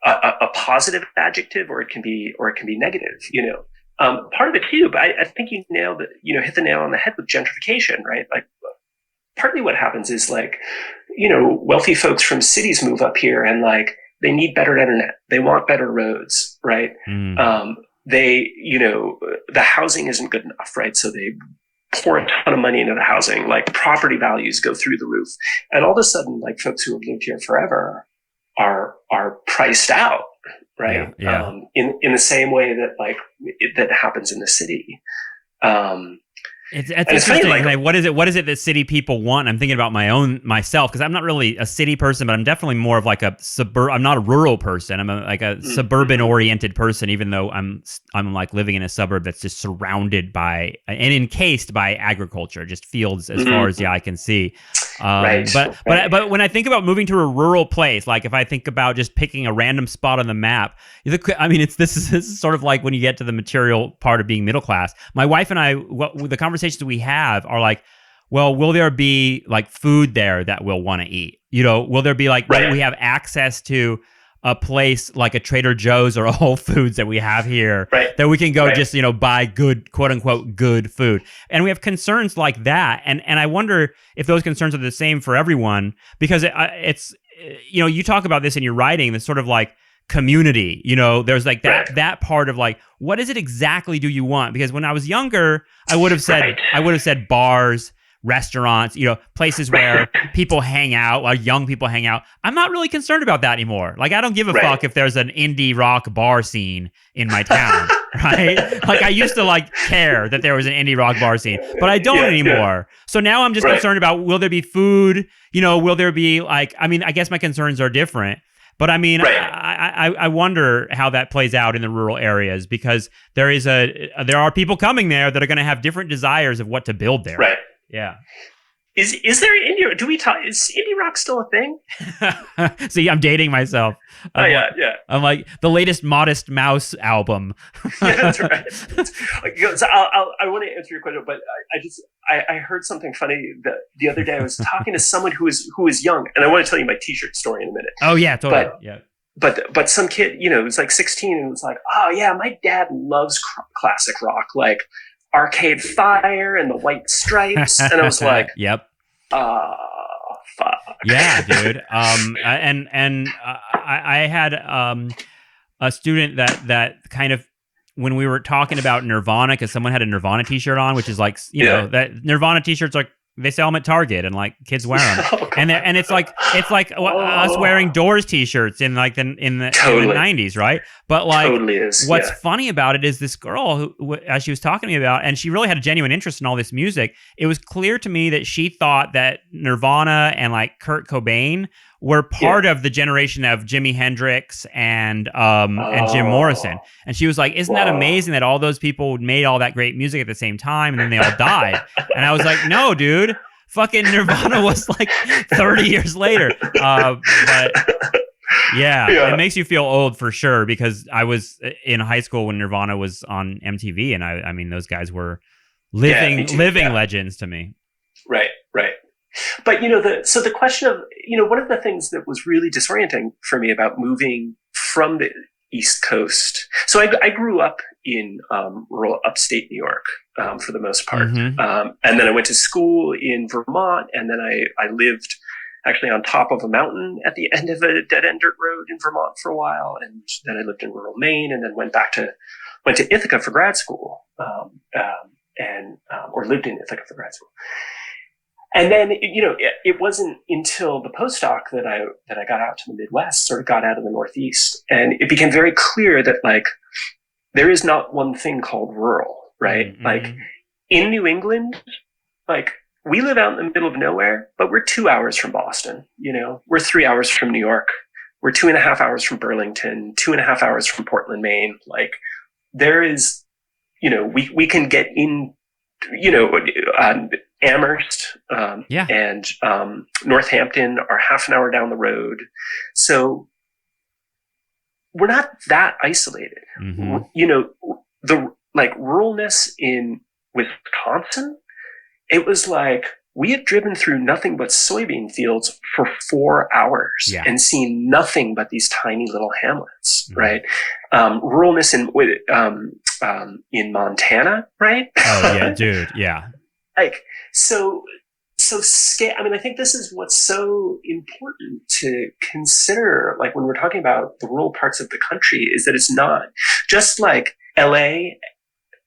a positive adjective, or it can be negative, part of it too, but I think you nailed it, hit the nail on the head with gentrification, right? Like, partly what happens is like, wealthy folks from cities move up here and like, they need better internet. They want better roads, right? They, the housing isn't good enough, right? So they pour a ton of money into the housing, like property values go through the roof. And all of a sudden, like folks who have lived here forever are priced out, right? Yeah. In the same way that like that happens in the city. It's interesting. Like, what is it that city people want? I'm thinking about myself, because I'm not really a city person, but I'm definitely more of like a I'm not a rural person. I'm like a suburban oriented person, even though I'm like living in a suburb that's just surrounded by and encased by agriculture, just fields as far as the eye can see. But when I think about moving to a rural place, like if I think about just picking a random spot on the map, I mean, this is sort of like when you get to the material part of being middle class. My wife and I, the conversations we have are like, well, will there be like food there that we'll want to eat? Will there be like, will we have access to a place like a Trader Joe's or a Whole Foods that we have here that we can go just, buy good, quote unquote, good food? And we have concerns like that. And I wonder if those concerns are the same for everyone, because it's, you talk about this in your writing, this sort of like community, there's like that part of like, what is it exactly do you want? Because when I was younger, I would have said bars, restaurants, places where people hang out, or young people hang out. I'm not really concerned about that anymore. Like, I don't give a fuck if there's an indie rock bar scene in my town, right? Like, I used to like care that there was an indie rock bar scene, but I don't anymore. So now I'm just concerned about, will there be food? Will there be like, I mean, I guess my concerns are different. But I mean, I wonder how that plays out in the rural areas, because there are people coming there that are going to have different desires of what to build there. Right. Yeah. Is there indie? Do we talk? Is indie rock still a thing? See, I'm dating myself. Yeah. I'm like the latest Modest Mouse album. Yeah, that's right. So I want to answer your question, but I heard something funny the other day. I was talking to someone who is young, and I want to tell you my T-shirt story in a minute. Oh yeah, totally. But some kid, it was like 16, and it was like, oh yeah, my dad loves classic rock, like Arcade Fire and the White Stripes, and I was like, yep. Fuck. Yeah, dude. I had a student that kind of, when we were talking about Nirvana, because someone had a Nirvana T-shirt on, which is like, you know, that Nirvana T-shirts are, they sell them at Target, and like kids wear them, and it's like us wearing Doors T-shirts in like in the 90s, right? But like, totally what's funny about it is this girl who, as she was talking to me about, and she really had a genuine interest in all this music. It was clear to me that she thought that Nirvana and like Kurt Cobain were part of the generation of Jimi Hendrix and Jim Morrison. And she was like, isn't that amazing that all those people made all that great music at the same time and then they all died? And I was like, no, dude, fucking Nirvana was like 30 years later. But it makes you feel old for sure, because I was in high school when Nirvana was on MTV, and I mean, those guys were living legends to me. Right. But, the question of, one of the things that was really disorienting for me about moving from the East Coast. So I grew up in rural upstate New York for the most part. Mm-hmm. And then I went to school in Vermont, and then I lived actually on top of a mountain at the end of a dead-end dirt road in Vermont for a while. And then I lived in rural Maine, and then went to Ithaca for grad school, or lived in Ithaca for grad school. And then, it wasn't until the postdoc that I got out to the Midwest, sort of got out of the Northeast, and it became very clear that like there is not one thing called rural, right? Mm-hmm. Like in New England, like we live out in the middle of nowhere, but we're 2 hours from Boston. We're 3 hours from New York. We're 2.5 hours from Burlington, 2.5 hours from Portland, Maine. Like there is, we can get in, Amherst and Northampton are half an hour down the road. So we're not that isolated. Mm-hmm. The like ruralness in Wisconsin, it was like we had driven through nothing but soybean fields for 4 hours and seen nothing but these tiny little hamlets, mm-hmm. right? Ruralness in Montana, right? Oh yeah, dude, yeah. Like, so scale. I mean, I think this is what's so important to consider, like when we're talking about the rural parts of the country, is that it's not just like LA.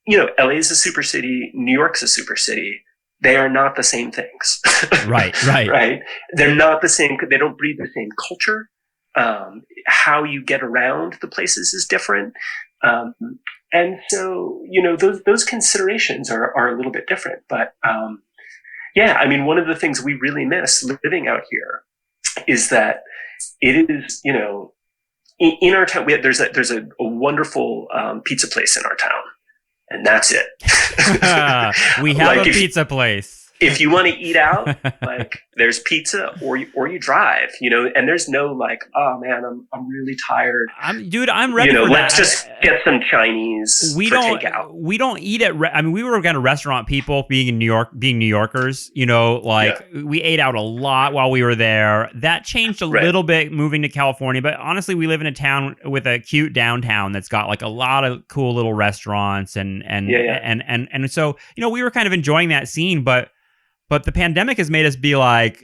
LA is a super city. New York's a super city. They are not the same things. Right. Right. They're not the same. They don't breathe the same culture. How you get around the places is different. And so, those considerations are a little bit different. But I mean, one of the things we really miss living out here is that it is, in our town, there's a wonderful pizza place in our town, and that's it. We have like a pizza place. If you want to eat out, like there's pizza, or you drive, and there's no like, oh man, I'm really tired. I'm ready for let's that. just get some Chinese. We don't eat at. I mean, we were kind of restaurant people, being New Yorkers. We ate out a lot while we were there. That changed a little bit moving to California, but honestly, we live in a town with a cute downtown that's got like a lot of cool little restaurants and so we were kind of enjoying that scene, but the pandemic has made us be like,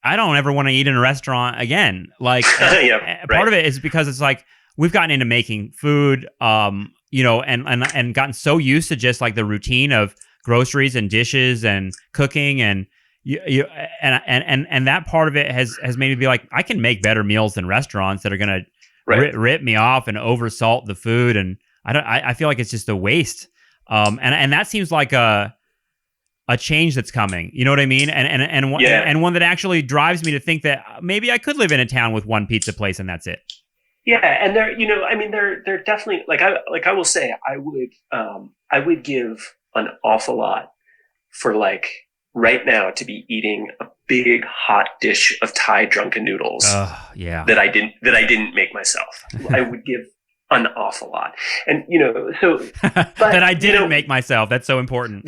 I don't ever want to eat in a restaurant again. Like, part of it is because it's like we've gotten into making food, and gotten so used to just like the routine of groceries and dishes and cooking, and and that part of it has made me be like, I can make better meals than restaurants that are gonna rip me off and oversalt the food, and I feel like it's just a waste. And that seems like a change that's coming, you know what I mean? And one that actually drives me to think that maybe I could live in a town with one pizza place and that's it. Yeah, and they're definitely I will say I would give an awful lot for like right now to be eating a big hot dish of Thai drunken noodles that I didn't make myself. I would give an awful lot. And, so... But, that I didn't make myself. That's so important.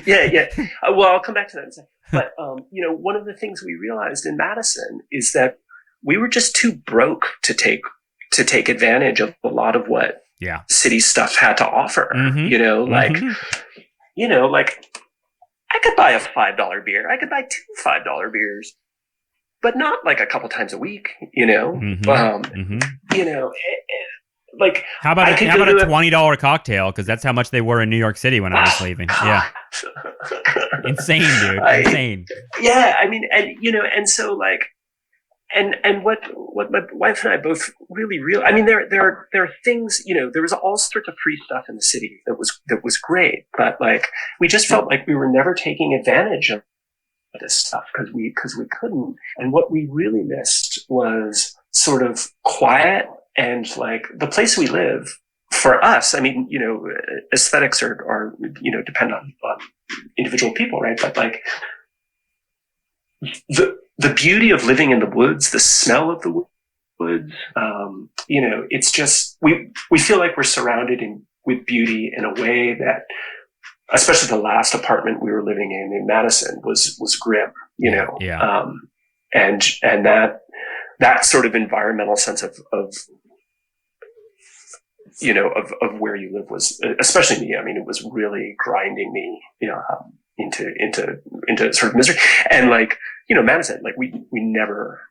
Yeah. Well, I'll come back to that in a second. But, one of the things we realized in Madison is that we were just too broke to take advantage of a lot of what city stuff had to offer. Like I could buy a $5 beer. I could buy 2 $5 beers, but not like a couple times a week, like how about a $20 cocktail? Cause that's how much they were in New York City when I was leaving. Yeah. Insane, dude. Insane. Yeah. I mean, and so like, and what my wife and I both really I mean, there are things, there was all sorts of free stuff in the city that was great, but like, we just felt like we were never taking advantage of this stuff because we couldn't. And what we really missed was sort of quiet and like the place we live for us. I mean, aesthetics are depend on individual people, right? But like the beauty of living in the woods, the smell of the woods, it's just, we feel like we're surrounded with beauty in a way that, especially the last apartment we were living in Madison was grim, Yeah. And that sort of environmental sense of where you live was, especially me. I mean, it was really grinding me, into sort of misery. And like, Madison, like we never,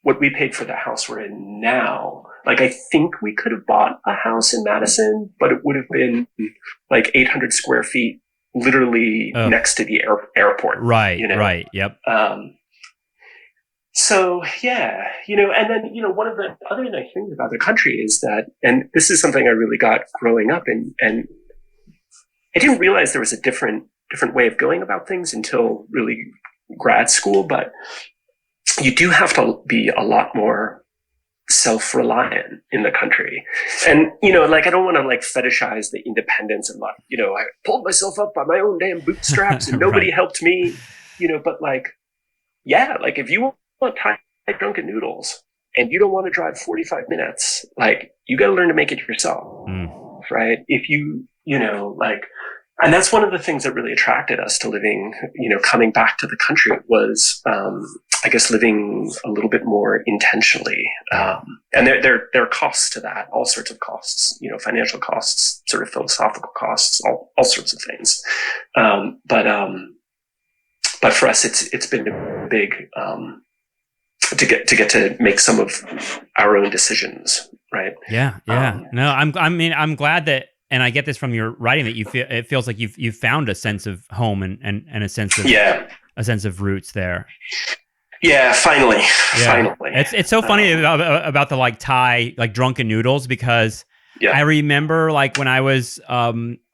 what we paid for the house we're in now, like I think we could have bought a house in Madison, but it would have been like 800 square feet, literally next to the airport. Right. Right. Yep. So yeah, and then, one of the other nice things about the country is that, and this is something I really got growing up, and I didn't realize there was a different way of going about things until really grad school, but you do have to be a lot more self-reliant in the country. And, like, I don't want to like fetishize the independence and like, I pulled myself up by my own damn bootstraps and nobody helped me, but like, yeah, like if you want Thai drunken noodles and you don't want to drive 45 minutes, like you got to learn to make it yourself. Right. If and that's one of the things that really attracted us to living, coming back to the country was, I guess, living a little bit more intentionally. And there are costs to that, all sorts of costs, financial costs, sort of philosophical costs, all sorts of things. But for us, it's been a big, to get to make some of our own decisions. Right. Yeah. Yeah. No, I'm glad that, and I get this from your writing, that it feels like you've found a sense of home and a sense of roots there. Yeah, finally. It's so funny about the like Thai like drunken noodles, because I remember like when I was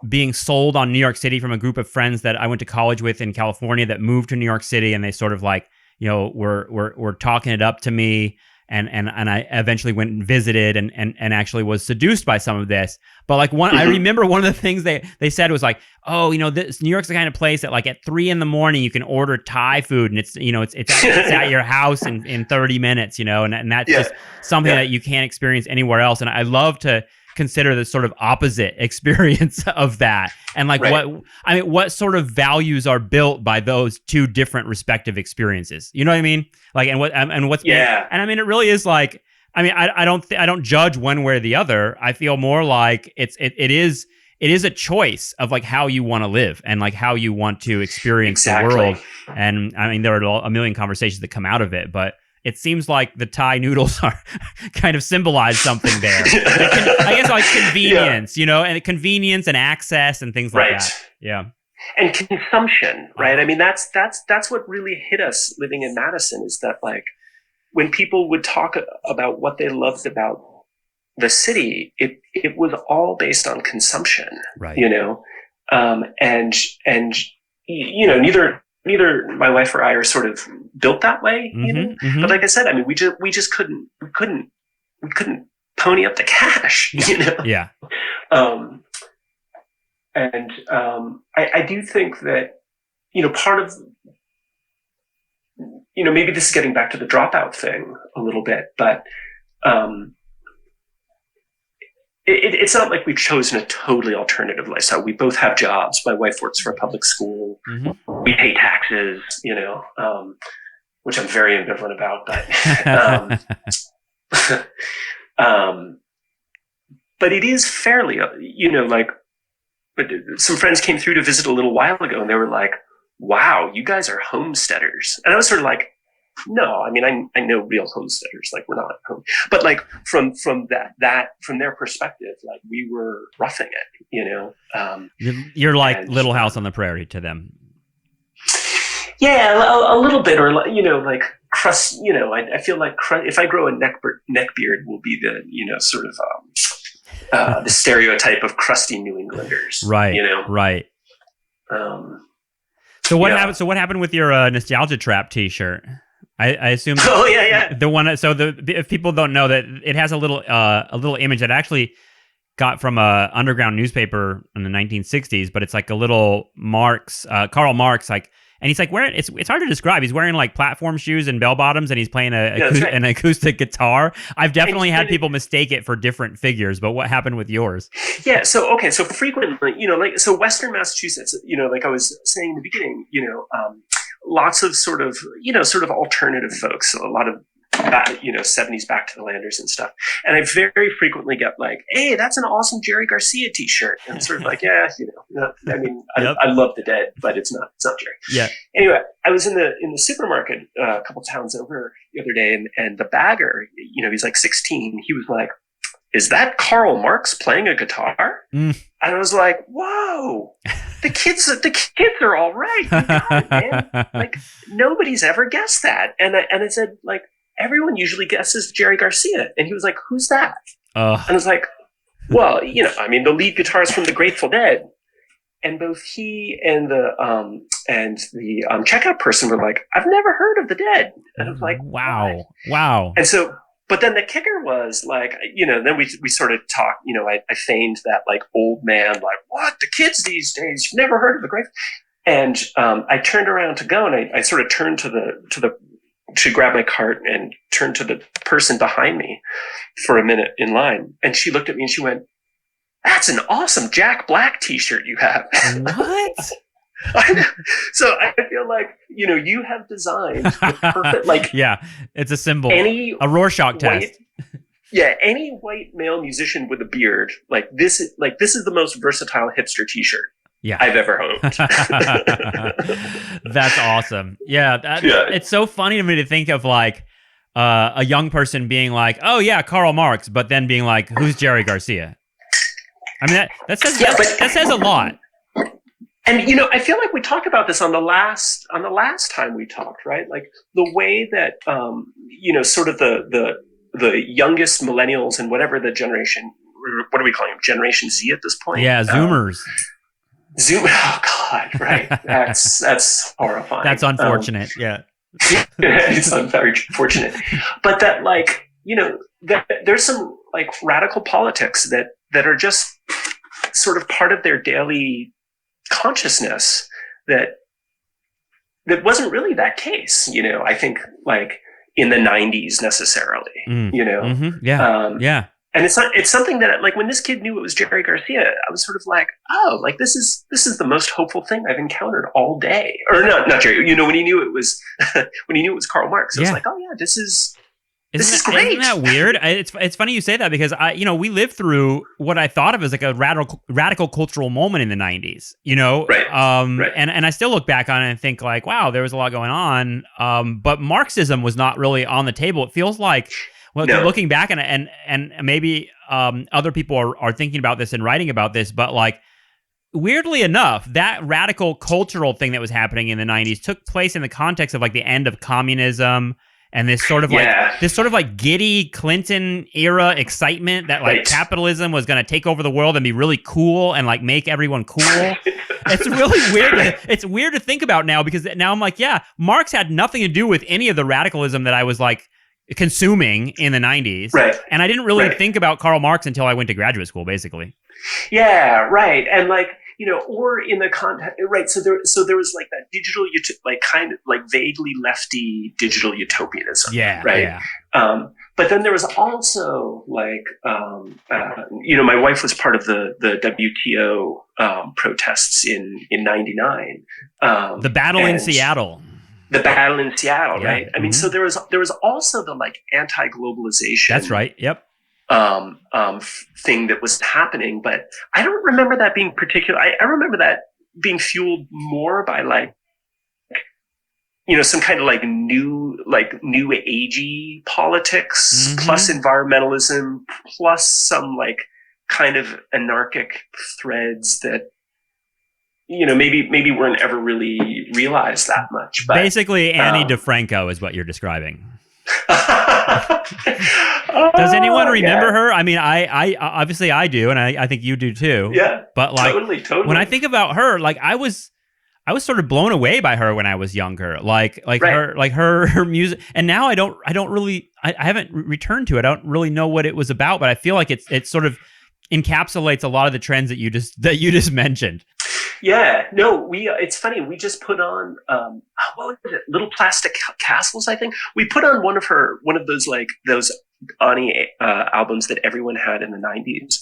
being sold on New York City from a group of friends that I went to college with in California that moved to New York City, and they sort of like were talking it up to me. And I eventually went and visited and actually was seduced by some of this. But like I remember one of the things they said was like, oh, this New York's the kind of place that like at 3 a.m. you can order Thai food and it's at your house in 30 minutes, and that's just something that you can't experience anywhere else. And I love to consider the sort of opposite experience of that, and like what sort of values are built by those two different respective experiences, you know what I mean? Like, and what's and I mean, it really is like, I mean, I don't judge one way or the other. I feel more like it is a choice of like how you want to live and like how you want to experience the world. And I mean, there are a million conversations that come out of it, but it seems like the Thai noodles are kind of symbolize something there. I guess like convenience, and convenience and access and things like that. Yeah. And consumption, right? I mean, that's what really hit us living in Madison, is that like when people would talk about what they loved about the city, it was all based on consumption, right? Neither my wife or I are sort of built that way, But like I said, I mean, we just couldn't pony up the cash, Yeah. I do think that, part of, maybe this is getting back to the dropout thing a little bit, but it's not like we've chosen a totally alternative lifestyle. We both have jobs. My wife works for a public school. Mm-hmm. We pay taxes, which I'm very ambivalent about, but it is fairly, but some friends came through to visit a little while ago and they were like, wow, you guys are homesteaders. And I was sort of like, no, I mean, I know real homesteaders, like we're not home, but like from their perspective, like we were roughing it, You're like Little House on the Prairie to them. Yeah, a little bit, or like crust. I feel like if I grow a neck beard, will be the sort of the stereotype of crusty New Englanders, right? Right. So what happened? So what happened with your Nostalgia Trap T-shirt? I assume. Oh yeah. The one. So if people don't know that, it has a little image that I actually got from a underground newspaper in the 1960s, but it's like a little Karl Marx, like. And he's like wearing, it's hard to describe. He's wearing like platform shoes and bell bottoms, and he's playing an acoustic guitar. I've definitely had people mistake it for different figures, but what happened with yours? Yeah. So frequently, so Western Massachusetts, like I was saying in the beginning, lots of sort of alternative folks, a lot of 70s back to the landers and stuff. And I very frequently get like, hey, that's an awesome Jerry Garcia t-shirt. And it's sort of like, yeah, I mean, yep. I love the Dead, but it's not Jerry. Yeah. Anyway, I was in the supermarket a couple towns over the other day, and the bagger, he's like 16. He was like, is that Karl Marx playing a guitar? And I was like, whoa, the kids are all right. You got it, man. Like nobody's ever guessed that. And I said, like, everyone usually guesses Jerry Garcia. And he was like, who's that? And I was like, well, the lead guitarist from the Grateful Dead. And both he and the checkout person were like, I've never heard of the Dead. And I was like, wow. What? Wow. And so, but then the kicker was like, then we sort of talked, I feigned that like old man, like, what, the kids these days, you've never heard of the Grateful. And I turned around to go, and I sort of turned to grab my cart and turned to the person behind me for a minute in line. And she looked at me and she went, that's an awesome Jack Black t-shirt you have. What? So I feel like, you have designed the perfect, like, yeah, it's a symbol, a Rorschach test. Yeah. Any white male musician with a beard, this is the most versatile hipster t-shirt. Yeah, I've ever owned. That's awesome. Yeah, it's so funny to me to think of like a young person being like, "Oh yeah, Karl Marx," but then being like, "Who's Jerry Garcia?" I mean, that says a lot. And I feel like we talked about this on the last time we talked, right? Like the way that sort of the youngest millennials and whatever the generation, what are we calling them? Generation Z at this point? Yeah, Zoomers. Oh God, right? That's horrifying. That's unfortunate. Yeah, it's very fortunate. But that, like, that there's some like radical politics that are just sort of part of their daily consciousness that wasn't really that case. I think like in the 90s necessarily. Mm-hmm. Yeah. Yeah. And it's something that, like, when this kid knew it was Jerry Garcia, I was sort of like, oh, like this is the most hopeful thing I've encountered all day. Or not Jerry, when he knew it was Karl Marx, I was like, oh yeah, this is great. Isn't that weird? It's funny you say that, because we lived through what I thought of as like a radical cultural moment in the 90s, Right. Right. And I still look back on it and think like, wow, there was a lot going on. But Marxism was not really on the table. It feels like, well, no. Looking back and maybe other people are thinking about this and writing about this, but like, weirdly enough, that radical cultural thing that was happening in the 90s took place in the context of like the end of communism and this sort of like giddy Clinton era excitement that like capitalism was going to take over the world and be really cool and like make everyone cool. It's really weird. It's weird to think about now, because now I'm like, yeah, Marx had nothing to do with any of the radicalism that I was like consuming in the 90s. Right. And I didn't really think about Karl Marx until I went to graduate school, basically. Yeah, right. And like, or in the context, right? So there was like that digital, like kind of like vaguely lefty digital utopianism, right? Yeah. But then there was also like, my wife was part of the WTO protests in '99. The battle in Seattle. The battle in Seattle, Yeah. right? I mean, so there was also the like anti-globalization. That's right. Yep. Thing that was happening, but I don't remember that being particular. I remember that being fueled more by like, some kind of like new agey politics, plus environmentalism, plus some like kind of anarchic threads that maybe weren't ever really realized that much. But basically, Ani DiFranco is what you're describing. Does anyone remember her? I mean, I obviously I do, and I think you do too. Yeah, but like totally. When I think about her, like I was sort of blown away by her when I was younger. Like her music, and now I haven't returned to it. I don't really know what it was about, but I feel like it sort of encapsulates a lot of the trends that you just mentioned. Yeah, no, it's funny. We just put on, what was it? Little Plastic Castles, I think. We put on one of those Ani albums that everyone had in the 90s.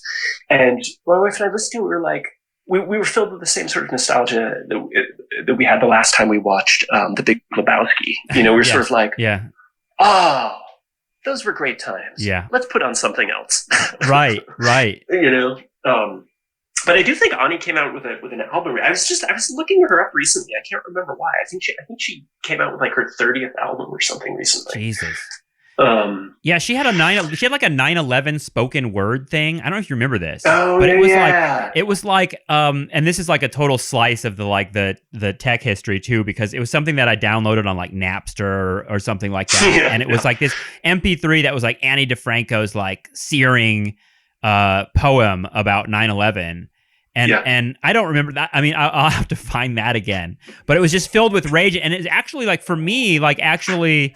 And my wife and I listened to it, we were like, we were filled with the same sort of nostalgia that we had the last time we watched The Big Lebowski. We were sort of like, oh, those were great times. Yeah. Let's put on something else. Right. But I do think Ani came out with an album. I was looking her up recently. I can't remember why. I think she came out with like her 30th album or something recently. Jesus. Yeah, she had like a 9/11 spoken word thing. I don't know if you remember this. Oh, but yeah. it was like and this is like a total slice of the tech history too, because it was something that I downloaded on like Napster or something like that. And it was like this MP3 that was like Ani DiFranco's like searing poem about 9/11. And I don't remember that. I mean, I'll have to find that again. But it was just filled with rage. And it's actually like, for me, like actually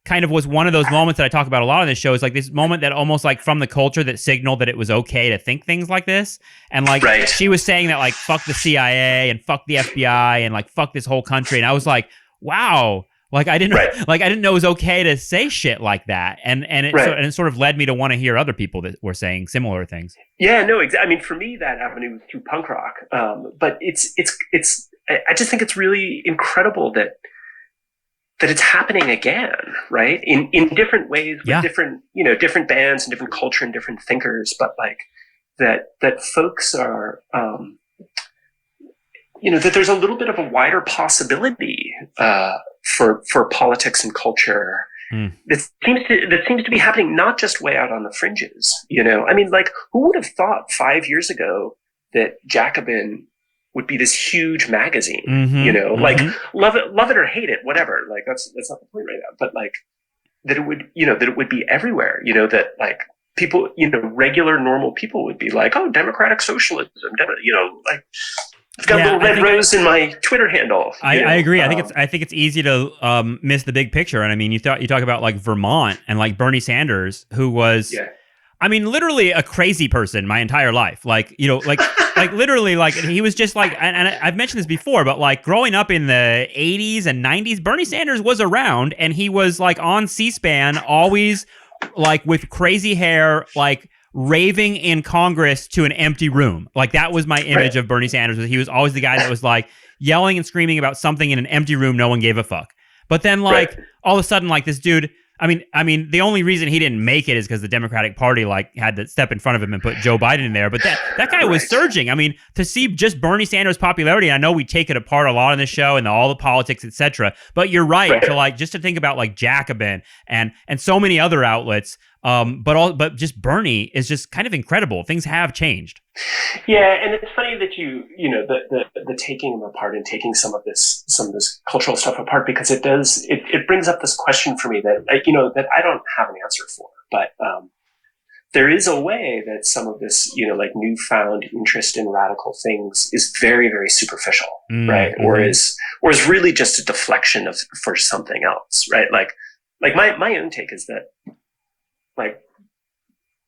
kind of was one of those moments that I talk about a lot on this show, is like this moment that almost like from the culture that signaled that it was okay to think things like this. And like she was saying that like, fuck the CIA and fuck the FBI and like, fuck this whole country. And I was like, wow. Like I didn't know it was okay to say shit like that, and it sort of led me to want to hear other people that were saying similar things. Yeah, no, I mean, for me, that avenue was through punk rock, but it's I just think it's really incredible that it's happening again, right? In different ways, with different bands and different culture and different thinkers, but like that folks are. That there's a little bit of a wider possibility for politics and culture that seems to be happening, not just way out on the fringes. I mean, like, who would have thought 5 years ago that Jacobin would be this huge magazine? Like, love it or hate it, whatever. Like, that's not the point right now. But like, that it would be everywhere. That like people, regular normal people would be like, oh, democratic socialism, like. I've got a little red rose in my Twitter handle. I agree. I think it's easy to miss the big picture. And I mean, you talk about like Vermont and like Bernie Sanders, who was, I mean, literally a crazy person my entire life. Like, like literally, like he was just like, and I've mentioned this before, but like growing up in the 80s and 90s, Bernie Sanders was around, and he was like on C-SPAN, always like with crazy hair, like raving in Congress to an empty room. Like that was my image of Bernie Sanders. He was always the guy that was like yelling and screaming about something in an empty room. No one gave a fuck. But then like all of a sudden, like this dude, I mean, the only reason he didn't make it is because the Democratic Party like had to step in front of him and put Joe Biden in there. But that guy was surging. I mean, to see just Bernie Sanders' popularity, and I know we take it apart a lot on this show and all the politics, etc. But you're right to like just to think about like Jacobin and so many other outlets. But just Bernie is just kind of incredible. Things have changed. Yeah, and it's funny that the taking them apart and taking some of this cultural stuff apart, because it brings up this question for me that that I don't have an answer for, but there is a way that some of this like newfound interest in radical things is very, very superficial, right? Or is really just a deflection for something else, right? Like my own take is that like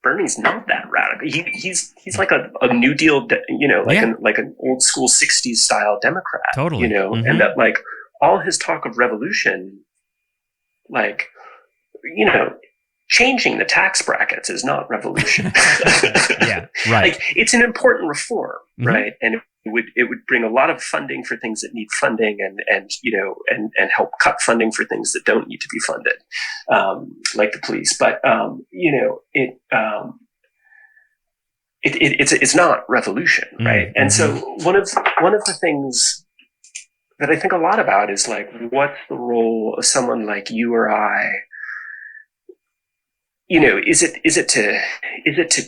Bernie's not that radical. He's like a New Deal, like an old school 60s style Democrat, totally. And that like all his talk of revolution, like, changing the tax brackets is not revolution. Yeah, right. Like, it's an important reform, right? And it would bring a lot of funding for things that need funding, and help cut funding for things that don't need to be funded, like the police. But it's not revolution, right? And so one of the things that I think a lot about is like, what's the role of someone like you or I? Is it to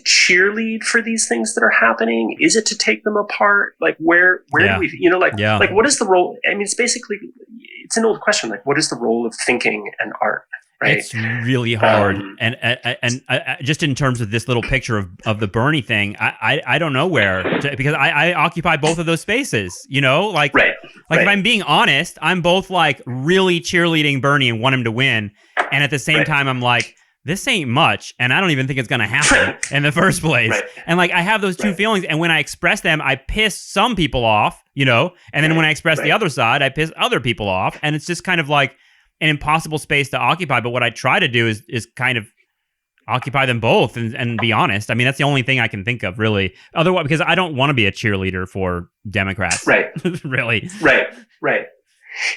cheerlead for these things that are happening? Is it to take them apart? Like, where do we, like, what is the role? I mean, it's an old question. Like, what is the role of thinking and art? Right? It's really hard. And just in terms of this little picture of the Bernie thing, I don't know because I occupy both of those spaces, right. If I'm being honest, I'm both like really cheerleading Bernie and want him to win. And at the same time, I'm like, this ain't much, and I don't even think it's going to happen in the first place. Right. And like, I have those two feelings, and when I express them, I piss some people off, and then when I express the other side, I piss other people off, and it's just kind of like an impossible space to occupy. But what I try to do is kind of occupy them both and be honest. I mean, that's the only thing I can think of, really. Otherwise, because I don't want to be a cheerleader for Democrats. Right. Really. Right.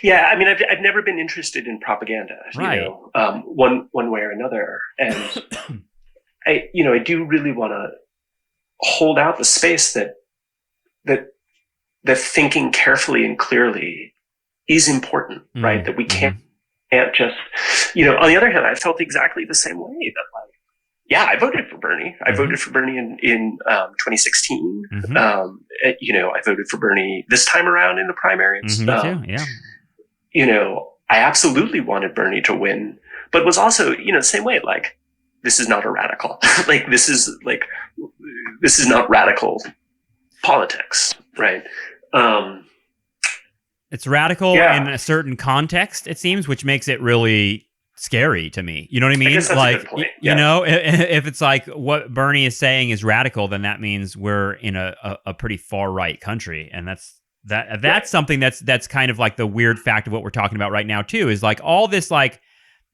Yeah, I mean, I've never been interested in propaganda, one way or another, and I do really want to hold out the space that thinking carefully and clearly is important, right? That we can't just, on the other hand, I felt exactly the same way that, like, yeah, I voted for Bernie. I voted for Bernie in 2016. I voted for Bernie this time around in the primaries. Me too, yeah. I absolutely wanted Bernie to win, but was also, same way, like, this is not a radical. Like, this is not radical politics, right? It's radical in a certain context, it seems, which makes it really scary to me. You know what I mean? I guess that's a good point. If it's like what Bernie is saying is radical, then that means we're in a pretty far right country, and that's something that's kind of like the weird fact of what we're talking about right now too, is like all this, like,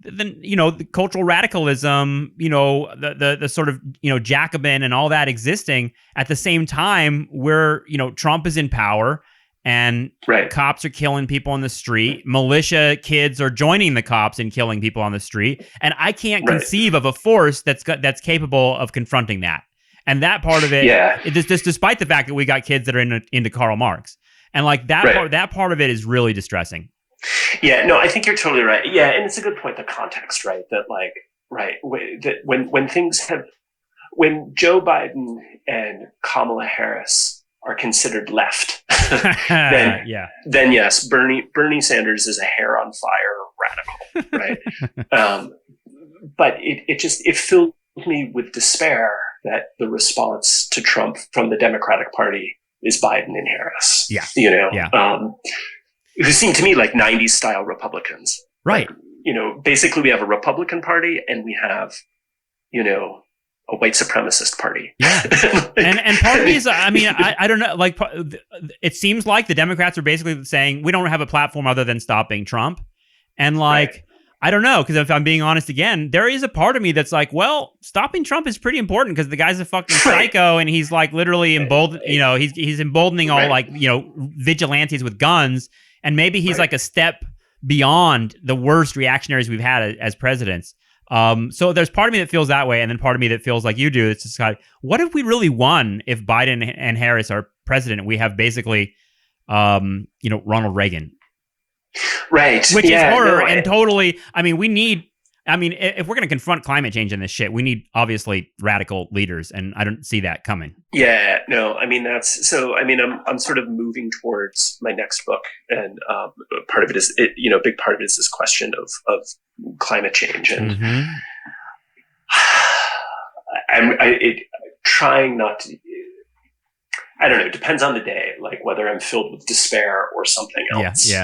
the cultural radicalism, the sort of, Jacobin and all that existing at the same time where, Trump is in power and cops are killing people on the street. Militia kids are joining the cops and killing people on the street. And I can't conceive of a force that's capable of confronting that. And that part of it, just despite the fact that we got kids that are into Karl Marx. And like that part of it is really distressing. Yeah, no, I think you're totally right. Yeah, and it's a good point, the context, right? That like, that when Joe Biden and Kamala Harris are considered left, then yes, Bernie Sanders is a hair on fire radical, right? But it filled me with despair that the response to Trump from the Democratic Party is Biden and Harris. Who seem to me like 90s style Republicans. Right. Like, basically we have a Republican Party and we have, a white supremacist party. Yeah. and part of me is, I mean, I don't know, like, it seems like the Democrats are basically saying we don't have a platform other than stopping Trump. And like, I don't know, because if I'm being honest again, there is a part of me that's like, well, stopping Trump is pretty important because the guy's a fucking psycho and he's like literally emboldened, he's emboldening all like, vigilantes with guns. And maybe he's like a step beyond the worst reactionaries we've had as presidents. So there's part of me that feels that way, and then part of me that feels like you do. It's just like, what have we really won if Biden and Harris are president? We have basically, Ronald Reagan. Right. Which is horror and totally, if we're going to confront climate change and this shit, we need obviously radical leaders, and I don't see that coming. Yeah, no, I mean, I'm sort of moving towards my next book, and part of it is, a big part of it is this question of climate change, and I'm trying not to. I don't know. It depends on the day, like whether I'm filled with despair or something else.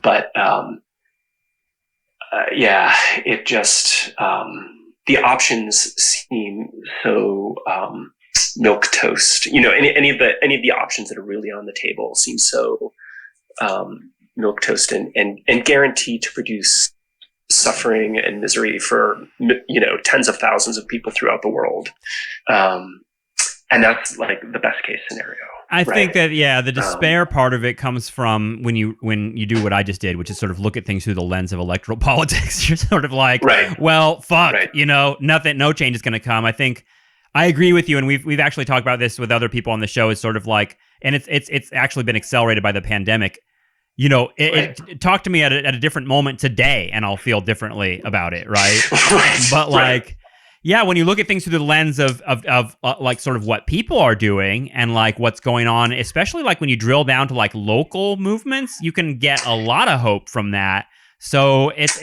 But it just the options seem so milk toast. Any of the options that are really on the table seem so milk toast and guaranteed to produce suffering and misery for tens of thousands of people throughout the world, and that's like the best case scenario. I think that the despair part of it comes from when you do what I just did, which is sort of look at things through the lens of electoral politics. You're sort of like, well, fuck, nothing, no change is going to come. I think I agree with you, and we've actually talked about this with other people on the show. It's sort of like, and it's actually been accelerated by the pandemic. Talk to me at a different moment today, and I'll feel differently about it, right? But like. Yeah, when you look at things through the lens of like sort of what people are doing and like what's going on, especially like when you drill down to like local movements, you can get a lot of hope from that. So it's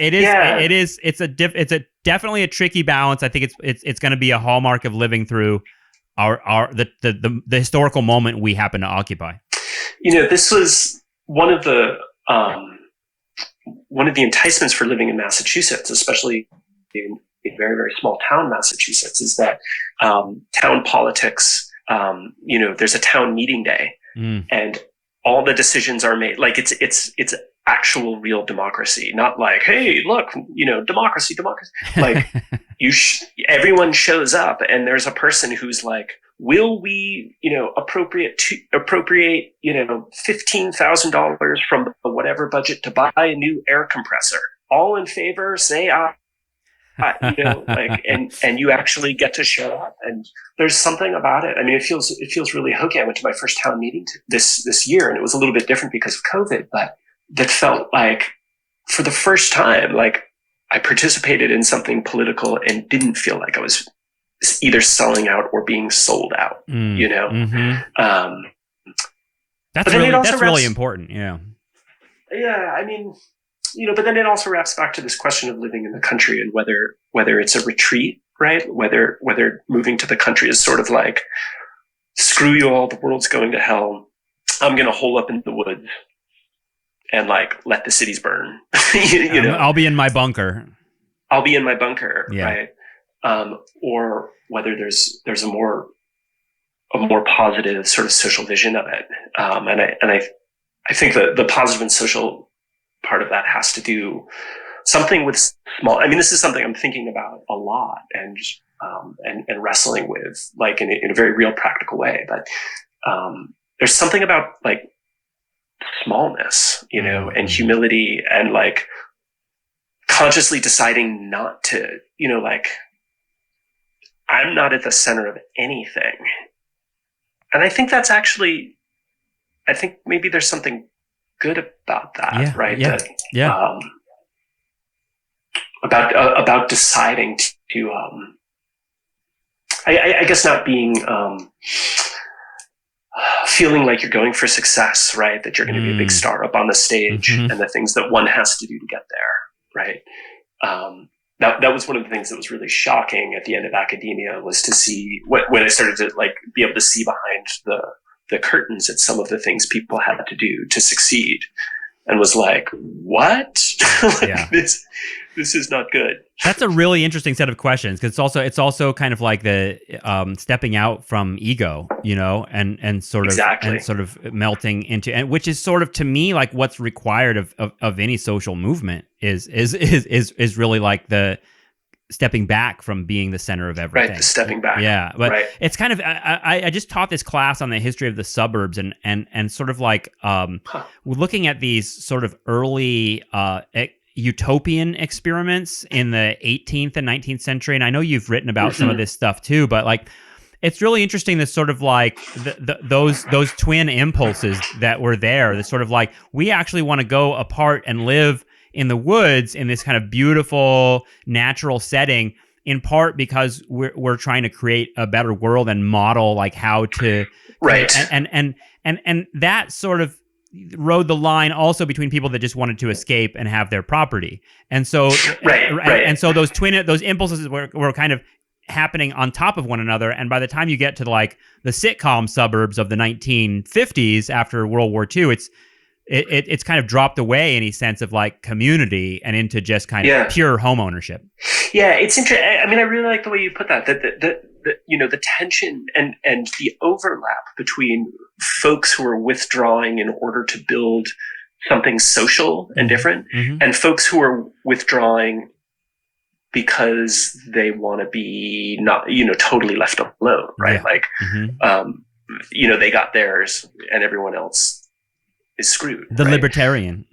definitely a tricky balance. I think it's going to be a hallmark of living through the historical moment we happen to occupy. This was one of the enticements for living in Massachusetts, especially in a very, very small town, Massachusetts, is that town politics, there's a town meeting day and all the decisions are made. Like it's actual real democracy, not like, hey, look, democracy. Like everyone shows up and there's a person who's like, will we, appropriate $15,000 from whatever budget to buy a new air compressor? All in favor, say aye. And you actually get to show up, and there's something about it. I mean, it feels really hokey. I went to my first town meeting this year, and it was a little bit different because of COVID, but that felt like for the first time, like I participated in something political and didn't feel like I was either selling out or being sold out. Mm-hmm. That's really important. Yeah. Yeah. I mean, but then it also wraps back to this question of living in the country and whether it's a retreat, right? Whether moving to the country is sort of like, screw you all, the world's going to hell. I'm going to hole up in the woods and like let the cities burn. I'll be in my bunker. Right? Or whether there's a more positive sort of social vision of it. And I think that the positive and social part of that has to do something with small. I mean, this is something I'm thinking about a lot and wrestling with, like in a very real, practical way. But there's something about like smallness, and humility, and like consciously deciding not to, like I'm not at the center of anything. And I think that's actually, I think maybe there's something good about that, right? About deciding to I guess not being feeling like you're going for success, right? That you're going to be a big star up on the stage, and the things that one has to do to get there, right? That was one of the things that was really shocking at the end of academia, was to see when I started to like be able to see behind the curtains at some of the things people had to do to succeed, and was like, what? This is not good. That's a really interesting set of questions, because it's also kind of like the stepping out from ego, and sort of melting into, and which is sort of, to me, like what's required of any social movement is really like the stepping back from being the center of everything. Right, the stepping back. Yeah, but it's kind of, I just taught this class on the history of the suburbs, and sort of like looking at these sort of early utopian experiments in the 18th and 19th century. And I know you've written about some of this stuff too, but like, it's really interesting, this sort of like those twin impulses that were there. This sort of like, we actually want to go apart and live in the woods in this kind of beautiful natural setting, in part because we're trying to create a better world and model like how to, and that sort of rode the line also between people that just wanted to escape and have their property. And so and so those impulses were kind of happening on top of one another. And by the time you get to like the sitcom suburbs of the 1950s after World War II, it's kind of dropped away any sense of like community and into just kind of pure home ownership. Yeah, it's interesting. I mean, I really like the way you put that. The tension and the overlap between folks who are withdrawing in order to build something social and different, and folks who are withdrawing because they want to be not, totally left alone, right? Yeah. They got theirs and everyone else is screwed. The right? libertarian.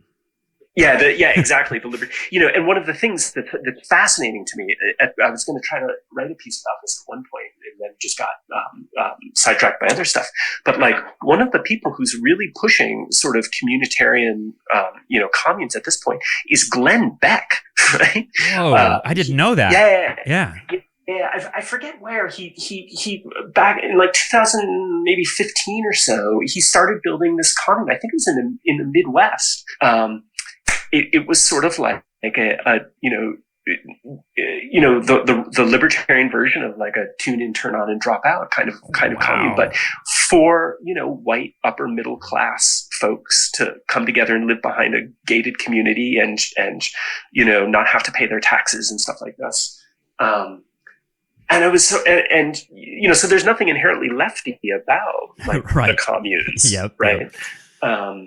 Yeah, exactly. And one of the things that's fascinating to me, I was going to try to write a piece about this at one point, and then just got sidetracked by other stuff. But like, one of the people who's really pushing sort of communitarian, communes at this point is Glenn Beck, right? Oh, I didn't know that. Yeah. Yeah, I forget where he back in like 2015 or so, he started building this commune. I think it was in the Midwest. It was sort of like the libertarian version of like a tune in, turn on, and drop out kind of commune, but for white upper middle class folks to come together and live behind a gated community and not have to pay their taxes and stuff like this. And I was so there's nothing inherently lefty about right. the communes, yep, right? Yep.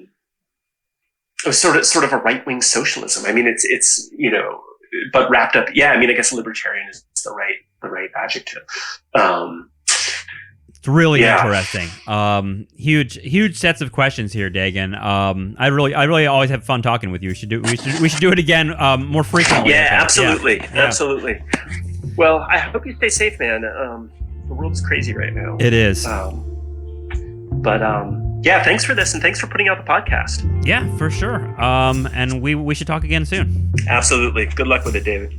It was sort of a right-wing socialism. I mean, it's but wrapped up. Yeah, I mean, I guess libertarian is the right adjective. It's really interesting. Huge sets of questions here, Daegan. I really always have fun talking with you. We should do it again more frequently. Yeah, absolutely. Yeah. Absolutely. Well, I hope you stay safe, man. The world is crazy right now. It is. Yeah, thanks for this, and thanks for putting out the podcast. Yeah, for sure. And we should talk again soon. Absolutely. Good luck with it, David.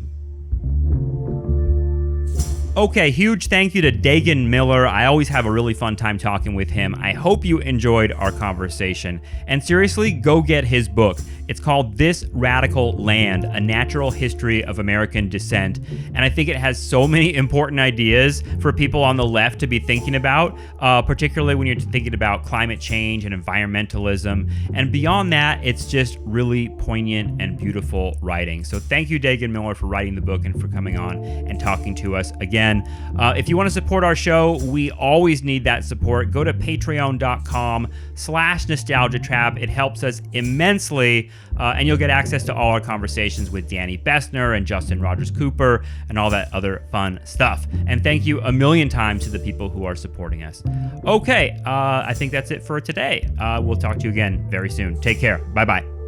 Okay, huge thank you to Daegan Miller. I always have a really fun time talking with him. I hope you enjoyed our conversation. And seriously, go get his book. It's called This Radical Land, A Natural History of American Dissent. And I think it has so many important ideas for people on the left to be thinking about, particularly when you're thinking about climate change and environmentalism. And beyond that, it's just really poignant and beautiful writing. So thank you, Daegan Miller, for writing the book and for coming on and talking to us again. If you want to support our show, we always need that support. Go to patreon.com/nostalgiatrap. It helps us immensely, and you'll get access to all our conversations with Danny Bessner and Justin Rogers Cooper and all that other fun stuff. And thank you a million times to the people who are supporting us. Okay, I think that's it for today. We'll talk to you again very soon. Take care. Bye-bye.